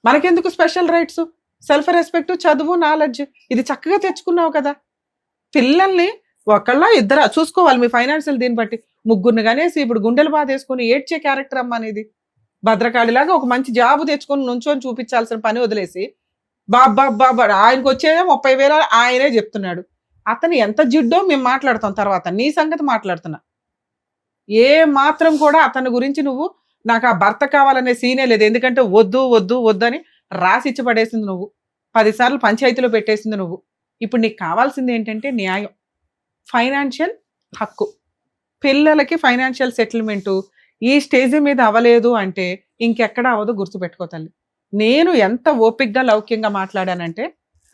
మనకెందుకు స్పెషల్ రైట్స్? సెల్ఫ్ రెస్పెక్ట్, చదువు, నాలెడ్జ్ ఇది చక్కగా తెచ్చుకున్నావు కదా. పిల్లల్ని ఒకళ్ళ ఇద్దరు చూసుకోవాలి మీ ఫైనాన్షియల్. దీన్ని బట్టి 3 కనేసి ఇప్పుడు గుండెలు బాధ వేసుకొని ఏడ్చే క్యారెక్టర్ అమ్మ అనేది. భద్రకాళిలాగా ఒక మంచి జాబు తెచ్చుకొని నుంచొని చూపించాల్సిన పని వదిలేసి బాబా ఆయనకు వచ్చేదే 30,000 ఆయనే చెప్తున్నాడు. అతను ఎంత జిడ్డో మేము మాట్లాడతాం తర్వాత. నీ సంగతి మాట్లాడుతున్నా. ఏ మాత్రం కూడా అతని గురించి నువ్వు నాకు ఆ భర్త కావాలనే సీనే లేదు. ఎందుకంటే వద్దు వద్దు వద్దని రాసిచ్చి పడేసింది నువ్వు. 10 సార్లు పంచాయతీలో పెట్టేసింది నువ్వు. ఇప్పుడు నీకు కావాల్సింది ఏంటంటే న్యాయం, ఫైనాన్షియల్ హక్కు. పిల్లలకి ఫైనాన్షియల్ సెటిల్మెంటు ఈ స్టేజ్ మీద అవ్వలేదు అంటే ఇంకెక్కడ అవ్వదు. గుర్తుపెట్టుకో తల్లి. నేను ఎంత ఓపిక్గా లౌక్యంగా మాట్లాడానంటే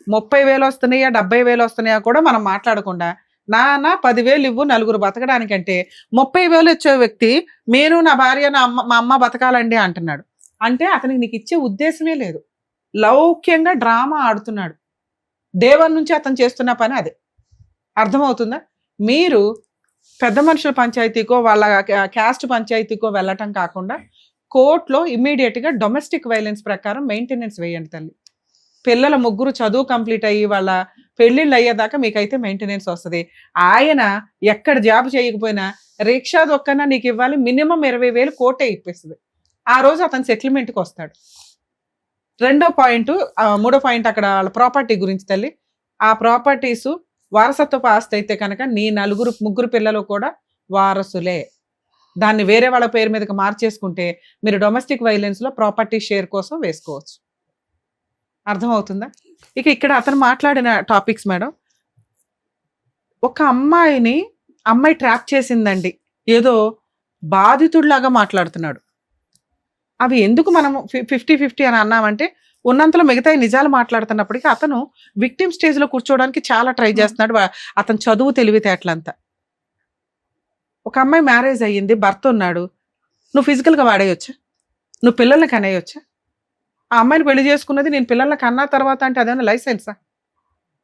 30,000 వస్తున్నాయా 70,000 వస్తున్నాయా కూడా మనం మాట్లాడకుండా, నాన్న 10,000 ఇవ్వు 4 బతకడానికంటే 30,000 వచ్చే వ్యక్తి నేను నా భార్య మా అమ్మ బతకాలండి అంటున్నాడు. అంటే అతనికి నీకు ఇచ్చే ఉద్దేశమే లేదు. లౌక్యంగా డ్రామా ఆడుతున్నాడు. దేవన్ నుంచి అతను చేస్తున్న పని అదే. అర్థమవుతుందా? మీరు పెద్ద మనుషుల పంచాయతీకో వాళ్ళ క్యాస్ట్ పంచాయతీకో వెళ్ళటం కాకుండా కోర్టులో ఇమ్మీడియట్గా డొమెస్టిక్ వైలెన్స్ ప్రకారం మెయింటెనెన్స్ వేయండి తల్లి. పిల్లల 3 చదువు కంప్లీట్ అయ్యి వాళ్ళ పెళ్ళిళ్ళు అయ్యేదాకా మీకైతే మెయింటెనెన్స్ వస్తుంది. ఆయన ఎక్కడ జాబ్ చేయకపోయినా రిక్షా దొక్కన నీకు ఇవ్వాలి. మినిమం 20,000 కోర్టే ఇప్పిస్తుంది. ఆ రోజు అతను సెటిల్మెంట్కి వస్తాడు. 2వ పాయింట్, 3వ పాయింట్ అక్కడ వాళ్ళ ప్రాపర్టీ గురించి తల్లి. ఆ ప్రాపర్టీసు వారసత్వపు ఆస్తి అయితే కనుక నీ 3 పిల్లలు కూడా వారసులే. దాన్ని వేరే వాళ్ళ పేరు మీదకి మార్చేసుకుంటే మీరు డొమెస్టిక్ వైలెన్స్లో ప్రాపర్టీ షేర్ కోసం వేసుకోవచ్చు. అర్థమవుతుందా? ఇక్కడ అతను మాట్లాడిన టాపిక్స్ మేడం, ఒక అమ్మాయి ట్రాప్ చేసిందండి, ఏదో బాధితుడిలాగా మాట్లాడుతున్నాడు. అవి ఎందుకు మనం 50-50 అని అన్నామంటే ఉన్నంతలో మిగతా నిజాలు మాట్లాడుతున్నప్పటికీ అతను విక్టిమ్ స్టేజ్లో కూర్చోవడానికి చాలా ట్రై చేస్తున్నాడు. అతను చదువు తెలివితేటలంతా. ఒక అమ్మాయి మ్యారేజ్ అయ్యింది, భర్త ఉన్నాడు. నువ్వు ఫిజికల్గా వాడేయొచ్చా? నువ్వు పిల్లల్ని కనేయొచ్చా? ఆ అమ్మాయిని పెళ్లి చేసుకున్నది నేను పిల్లల్ని కన్నా తర్వాత అంటే అదేమన్నా లైసెన్సా?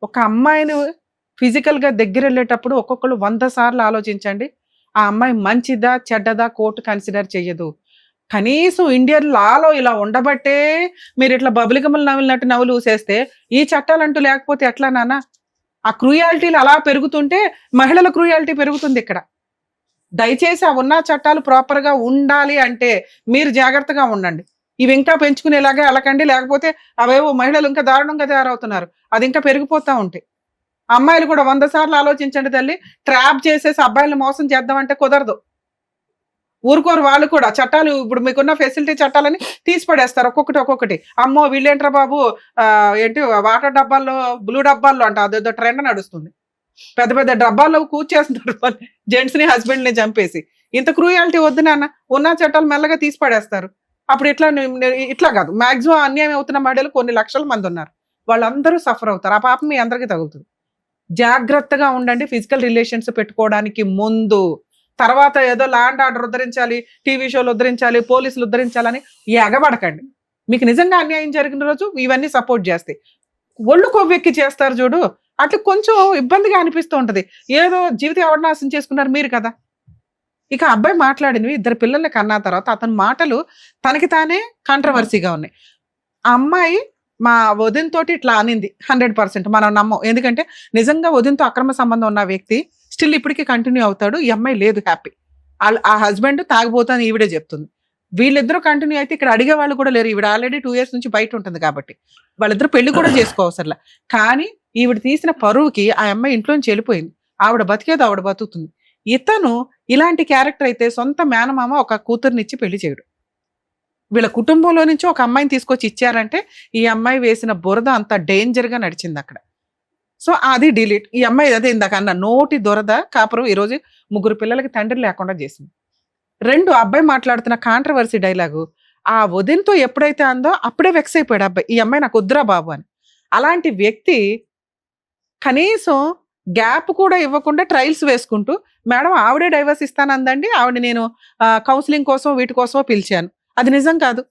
ఒక అమ్మాయిని ఫిజికల్ గా దగ్గర వెళ్ళేటప్పుడు ఒక్కొక్కరు 100 సార్లు ఆలోచించండి. ఆ అమ్మాయి మంచిదా చెడ్డదా కోర్టు కన్సిడర్ చెయ్యదు. కనీసం ఇండియన్ లాలో ఇలా ఉండబట్టే మీరు ఇట్లా బబులికములు నవ్వినట్టు నవ్వులు ఊసేస్తే ఈ చట్టాలంటూ లేకపోతే ఎట్లా నాన్న? ఆ క్రూయాలిటీలు అలా పెరుగుతుంటే మహిళల క్రూయాలిటీ పెరుగుతుంది ఇక్కడ. దయచేసి ఆ ఉన్న చట్టాలు ప్రాపర్ గా ఉండాలి అంటే మీరు జాగ్రత్తగా ఉండండి. ఇవి ఇంకా పెంచుకునేలాగా వెళ్ళకండి, లేకపోతే అవేవో మహిళలు ఇంకా దారుణంగా తయారవుతున్నారు, అది ఇంకా పెరిగిపోతా ఉంటాయి. అమ్మాయిలు కూడా 100 సార్లు ఆలోచించండి తల్లి. ట్రాప్ చేసేసి అబ్బాయిలను మోసం చేద్దామంటే కుదరదు. ఊరుకోరు వాళ్ళు కూడా. చట్టాలు ఇప్పుడు మీకున్న ఫెసిలిటీ చట్టాలని తీసి పడేస్తారు ఒక్కొక్కటి. అమ్మో వీళ్ళేంట్రా బాబు ఏంటి వాటర్ డబ్బాల్లో బ్లూ డబ్బాల్లో అంట అదేదో ట్రెండ్ నడుస్తుంది. పెద్ద పెద్ద డబ్బాల్లో కూర్చేస్తున్నారు జెంట్స్ ని హస్బెండ్ ని చంపేసి. ఇంత క్రూయాలిటీ వద్దు నాన్న. ఉన్న చట్టాలు మెల్లగా తీసి పడేస్తారు. అప్పుడు ఇట్లా కాదు, మాక్సిమం అన్యాయం అవుతున్న మహిళలు కొన్ని లక్షల మంది ఉన్నారు, వాళ్ళందరూ సఫర్ అవుతారు. ఆ పాపం మీ అందరికీ తగులుతుంది. జాగ్రత్తగా ఉండండి ఫిజికల్ రిలేషన్స్ పెట్టుకోవడానికి ముందు. తర్వాత ఏదో ల్యాండ్ ఆర్డర్ ఉద్ధరించాలి, టీవీ షోలు ఉద్ధరించాలి, పోలీసులు ఉద్ధరించాలని ఎగబడకండి. మీకు నిజంగా అన్యాయం జరిగిన రోజు ఇవన్నీ సపోర్ట్ చేస్తాయి. ఒళ్ళు కొవ్వెక్కి చేస్తారు చూడు, అట్లా కొంచెం ఇబ్బందిగా అనిపిస్తూ ఉంటది. ఏదో జీవితం ఎవరు నాశనం చేసుకున్నారు మీరు కదా. ఇక అబ్బాయి మాట్లాడినవి 2 పిల్లల్ని కన్నా తర్వాత అతని మాటలు తనకి తానే కాంట్రవర్సీగా ఉన్నాయి. ఆ అమ్మాయి మా వదినతోటి ఇట్లా అనింది 100% మనం నమ్మం. ఎందుకంటే నిజంగా వదినతో అక్రమ సంబంధం ఉన్న వ్యక్తి స్టిల్ ఇప్పటికీ కంటిన్యూ అవుతాడు. ఈ అమ్మాయి లేదు హ్యాపీ. ఆ హస్బెండ్ తాగిపోతాను ఈవిడే చెప్తుంది. వీళ్ళిద్దరూ కంటిన్యూ అయితే ఇక్కడ అడిగే వాళ్ళు కూడా లేరు. ఈవిడ ఆల్రెడీ 2 years నుంచి బయట ఉంటుంది కాబట్టి వాళ్ళిద్దరు పెళ్లి కూడా చేసుకోవసరలా. కానీ ఈవిడ తీసిన పరువుకి ఆ అమ్మాయి ఇంట్లోంచి వెళ్ళిపోయింది. ఆవిడ బతికేది ఆవిడ బతుకుతుంది. ఇతను ఇలాంటి క్యారెక్టర్ అయితే సొంత మేనమామ ఒక కూతుర్నిచ్చి పెళ్లి చేయడు. వీళ్ళ కుటుంబంలో నుంచి ఒక అమ్మాయిని తీసుకొచ్చి ఇచ్చారంటే ఈ అమ్మాయి వేసిన బురద అంత డేంజర్ గా నడిచింది అక్కడ. సో అది డిలీట్. ఈ అమ్మాయి అదే ఇందాక అన్న నోటి దొరద కాపురం ఈరోజు 3 పిల్లలకి తండ్రి లేకుండా చేసింది. 2 అబ్బాయి మాట్లాడుతున్న కాంట్రవర్సీ డైలాగు ఆ వదినతో ఎప్పుడైతే అందో అప్పుడే వెక్స్ అయిపోయాడు అబ్బాయి, ఈ అమ్మాయి నాకు వద్దురా బాబు అని. అలాంటి వ్యక్తి కనీసం గ్యాప్ కూడా ఇవ్వకుండా ట్రయల్స్ వేసుకుంటూ మేడం ఆవిడే డైవర్స్ ఇస్తానందండి, ఆవిడ నేను కౌన్సిలింగ్ కోసం వీటి కోసమో పిలిచాను. అది నిజం కాదు.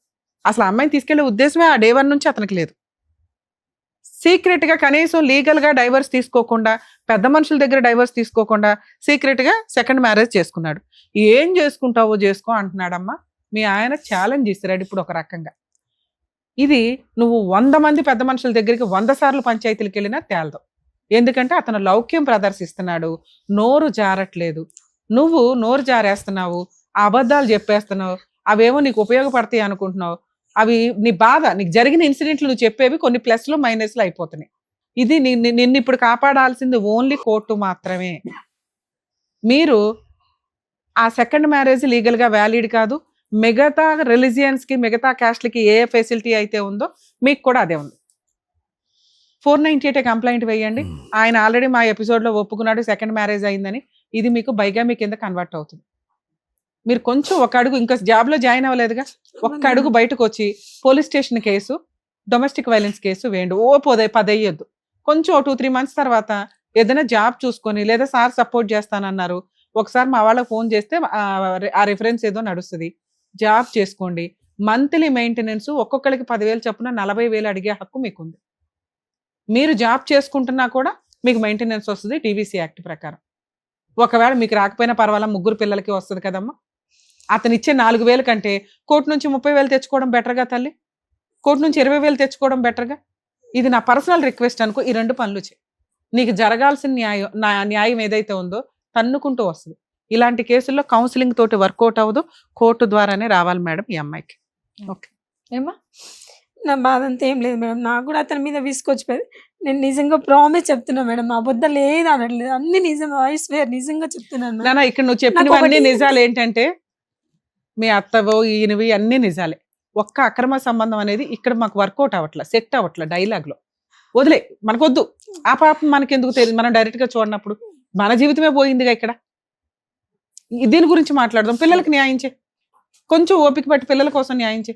అసలు అమ్మాయిని తీసుకెళ్లే ఉద్దేశమే ఆ డే 1 నుంచి అతనికి లేదు. సీక్రెట్ గా కనీసం లీగల్ గా డైవర్స్ తీసుకోకుండా, పెద్ద మనుషుల దగ్గర డైవర్స్ తీసుకోకుండా సీక్రెట్ గా సెకండ్ మ్యారేజ్ చేసుకున్నాడు. ఏం చేసుకుంటావో చేసుకో అంటున్నాడమ్మా. మీ ఆయన ఛాలెంజ్ ఇస్తున్నాడు ఇప్పుడు ఒక రకంగా. ఇది నువ్వు 100 మంది పెద్ద మనుషుల దగ్గరికి 100 సార్లు పంచాయతీలకు వెళ్ళినా తేలదు. ఎందుకంటే అతను లౌక్యం ప్రదర్శిస్తున్నాడు, నోరు జారట్లేదు. నువ్వు నోరు జారేస్తున్నావు, అబద్ధాలు చెప్పేస్తున్నావు, అవేమో నీకు ఉపయోగపడతాయి అనుకుంటున్నావు. అవి నీ బాధ, నీకు జరిగిన ఇన్సిడెంట్లు నువ్వు చెప్పేవి కొన్ని ప్లస్లు మైనస్లు అయిపోతున్నాయి. ఇది నిన్ను ఇప్పుడు కాపాడాల్సింది ఓన్లీ కోర్టు మాత్రమే. మీరు ఆ సెకండ్ మ్యారేజ్ లీగల్ గా వ్యాలిడ్ కాదు. మిగతా రిలీజియన్స్ కి మిగతా క్యాస్ట్లకి ఏ ఫెసిలిటీ అయితే ఉందో మీకు కూడా అదే ఉంది. 498 కంప్లైంట్ వేయండి. ఆయన ఆల్రెడీ మా ఎపిసోడ్ లో ఒప్పుకున్నాడు సెకండ్ మ్యారేజ్ అయిందని. ఇది మీకు బైగామి కింద కన్వర్ట్ అవుతుంది. మీరు కొంచెం ఒక అడుగు, ఇంకా జాబ్ లో జాయిన్ అవ్వలేదుగా, ఒక్క అడుగు బయటకు వచ్చి police station case, domestic violence case వేయండి. 10 అయ్యొద్దు. కొంచెం 2-3 months తర్వాత ఏదైనా జాబ్ చూసుకొని, లేదా సార్ సపోర్ట్ చేస్తానన్నారు, ఒకసారి మా వాళ్ళకి ఫోన్ చేస్తే ఆ రిఫరెన్స్ ఏదో నడుస్తుంది, జాబ్ చేసుకోండి. మంత్లీ మెయింటెనెన్స్ ఒక్కొక్కరికి 10,000 చొప్పున 40,000 అడిగే హక్కు మీకుంది. మీరు జాబ్ చేసుకుంటున్నా కూడా మీకు మెయింటెనెన్స్ వస్తుంది టీవీసీ యాక్ట్ ప్రకారం. ఒకవేళ మీకు రాకపోయినా పర్వాలా, 3 పిల్లలకి వస్తుంది కదమ్మా. అతను ఇచ్చే 4,000 కంటే కోర్టు నుంచి 30,000 తెచ్చుకోవడం బెటర్గా తల్లి, కోర్టు నుంచి 20,000 తెచ్చుకోవడం బెటర్గా. ఇది నా పర్సనల్ రిక్వెస్ట్ అనుకో. ఈ 2 పనులు చేయి. నీకు జరగాల్సిన న్యాయం ఏదైతే ఉందో తన్నుకుంటూ వస్తుంది. ఇలాంటి కేసుల్లో కౌన్సిలింగ్ తోటి వర్కౌట్ అవ్వదు, కోర్టు ద్వారానే రావాలి మేడం ఈ అమ్మాయికి. ఓకే ఏమ్మా? నా బాధ అంతా ఏం లేదు మేడం. నాకు కూడా అతని మీద విసుకొచ్చిపోయింది. నేను నిజంగా ప్రామిస్ చెప్తున్నా మేడం, మా అబద్ధం లేదు అనట్లేదు, అన్ని నిజం. ఐ స్వేర్ నిజంగా చెప్తున్నాను మేడం. నానా ఇక్కడ నువ్వు చెప్పినవన్నీ నిజాలు. ఏంటంటే మీ అత్తవో ఈయనవి అన్ని నిజాలే. ఒక్క అక్రమ సంబంధం అనేది ఇక్కడ మాకు వర్కౌట్ అవ్వట్లా, సెట్ అవ్వట్లా. డైలాగ్ లో వదిలే, మనకొద్దు. ఆ పాపం మనకెందుకు తెలియదు, మనం డైరెక్ట్ గా చూడనప్పుడు మన జీవితమే పోయిందిగా. ఇక్కడ దీని గురించి మాట్లాడదాం. పిల్లలకి న్యాయం చే, కొంచెం ఓపిక పట్టి పిల్లల కోసం న్యాయం చే.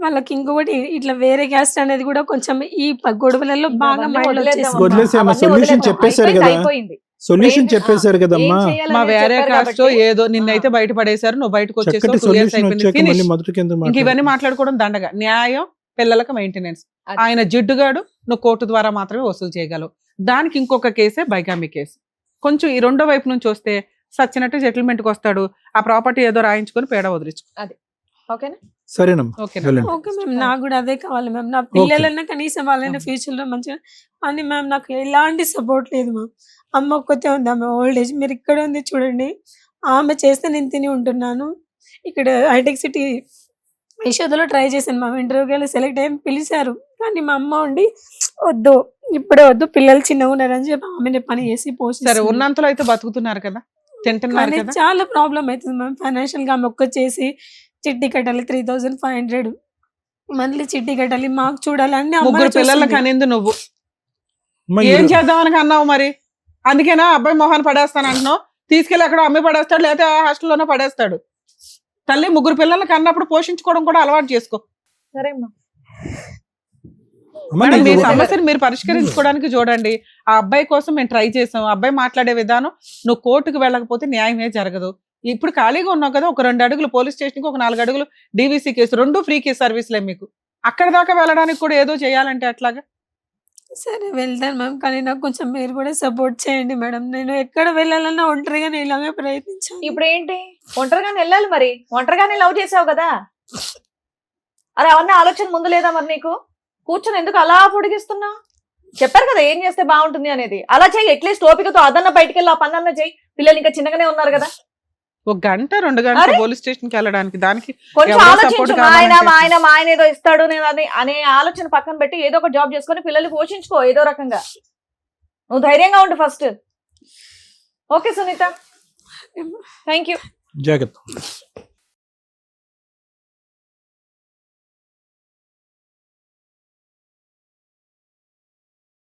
వాళ్ళకి ఇంకొకటి ఇట్లా వేరే క్యాస్ట్ అనేది కూడా కొంచెం ఈ గొడవలలో బాగా మైండ్ వచ్చేసింది. వదిలేసేమ్మా, సొల్యూషన్ చెప్పేశారు కదా, అయిపోయింది. సొల్యూషన్ చెప్పేశారు కదమ్మా. మా వేరే కాస్ట్ ఏదో నిన్నైతే బయట పడేశారు, నువ్వు బయటకు వచ్చేసావు, చక్కటి 2 years సొల్యూషన్ అయిపోయింది, వచ్చాక finish. మళ్ళీ మొదటి కింద ఇంక ఇవన్నీ మాట్లాడుకోవడం దండగా. న్యాయం, పిల్లలకు మెయింటెనెన్స్. ఆయన జిడ్డుగాడు, నువ్వు కోర్టు ద్వారా మాత్రమే వసూలు చేయగలవు. దానికి ఇంకొక కేసే బైగామి కేసు. కొంచెం ఈ రెండో వైపు నుంచి వస్తే సచ్చినట్టు సెటిల్మెంట్కి వస్తాడు, ఆ ప్రాపర్టీ ఏదో రాయించుకొని పేడ వదిలించు. ఓకేనా? సరేనమ్మా, ఓకేనా? వెళ్ళండి. ఓకే మ్యామ్, నాకు కూడా అదే కావాలి మ్యామ్. నా పిల్లలన్నా కనీసం వాళ్ళైనా ఫ్యూచర్ లో మంచిగా. అని మ్యామ్ నాకు ఎలాంటి సపోర్ట్ లేదు మ్యామ్. అమ్మ ఒక్కతే ఉంది, ఆమె ఓల్డ్ ఏజ్. మీరు ఇక్కడ ఉంది చూడండి, ఆమె చేస్తే నేను తిని ఉంటున్నాను. ఇక్కడ హైటెక్ సిటీ యశోదలో ట్రై చేశాను మ్యామ్, ఇంటర్వ్యూకి సెలెక్ట్ అయ్యి పిలిచారు. కానీ మా అమ్మ ఉండి వద్దు, ఇప్పుడే వద్దు, పిల్లలు చిన్నగా ఉన్నారని చెప్పి ఆమెనే పని చేసి సరే, పోస్ట్ ఉన్నంతలో అయితే బతుకుతున్నారు కదా, తింటున్నారు కదా. చాలా ప్రాబ్లం అవుతుంది మ్యామ్ ఫైనాన్షియల్ గా. ఆమె ఒక్క చేసి చిట్టి కట్టాలి 3500 మంత్లీ, చిట్టి కట్టాలి, మాకు చూడాలి అన్ని ముగ్గురు పిల్లలకి అనింది నువ్వు, అమ్మా, ఏం ఈరోజు- చేద్దామని అన్నావు మరి? అందుకేనా అబ్బాయి మొహాన్ని పడేస్తాను అంటున్నావు? తీసుకెళ్ళి అక్కడ అమ్మాయి పడేస్తాడు, లేకపోతే హాస్టల్లోనే పడేస్తాడు. తల్లి ముగ్గురు పిల్లలకి అన్నప్పుడు పోషించుకోవడం కూడా అలవాటు చేసుకో. సరే అమ్మా. అమ్మా, మేడం, మీ నీకు- సమస్యను మీరు పరిష్కరించుకోవడానికి చూడండి. ఆ అబ్బాయి కోసం మేము ట్రై చేసాం. ఆ అబ్బాయి మాట్లాడే విధానం, నువ్వు కోర్టుకు వెళ్ళకపోతే న్యాయమే జరగదు. ఇప్పుడు ఖాళీగా ఉన్నావు కదా, ఒక 2 అడుగులు పోలీస్ స్టేషన్కి, ఒక 4 అడుగులు డీవీసీ కేసు, 2 ఫ్రీ కేసు సర్వీస్లే మీకు. అక్కడ దాకా వెళ్ళడానికి కూడా ఏదో చేయాలంటే అట్లాగా. సరే వెళ్తాను మ్యామ్, కానీ నాకు కొంచెం మీరు కూడా సపోర్ట్ చేయండి మేడం. నేను ఎక్కడ వెళ్ళాలన్నా ఒంటరిగానే ఇలాగే ప్రయత్నించాను. ఇప్పుడు ఏంటి, ఒంటరిగానే వెళ్ళాలి మరి? ఒంటరిగానే లవ్ చేసావు కదా, అరే అవన్నీ ఆలోచన ముందు లేదా మరి నీకు? కూర్చొని ఎందుకు అలా పొడిగిస్తున్నావు? చెప్పారు కదా ఏం చేస్తే బాగుంటుంది అనేది. అలా చెయ్యి, అట్లీస్ట్ ఓపికతో అదన్న బయటికి వెళ్ళి ఆ పనన్న చెయ్యి. పిల్లలు ఇంకా చిన్నగానే ఉన్నారు కదా. 1 గంట 2 గంటలు అరే! పోలీస్ స్టేషన్కి వెళ్ళడానికి దానికి కొంచెం ఎవరో ఆలోచించు. support మా ఆయన కావాలంటే మా ఆయన మా ఆయన ఏదో ఇస్తాడు నేను అనే ఆలోచన పక్కన పెట్టి ఏదో ఒక జాబ్ చేసుకొని పిల్లల్ని పోషించుకో ఏదో రకంగా. నువ్వు ధైర్యంగా ఉండు first. Okay Sunitha, thank you. జాగ్రత్త.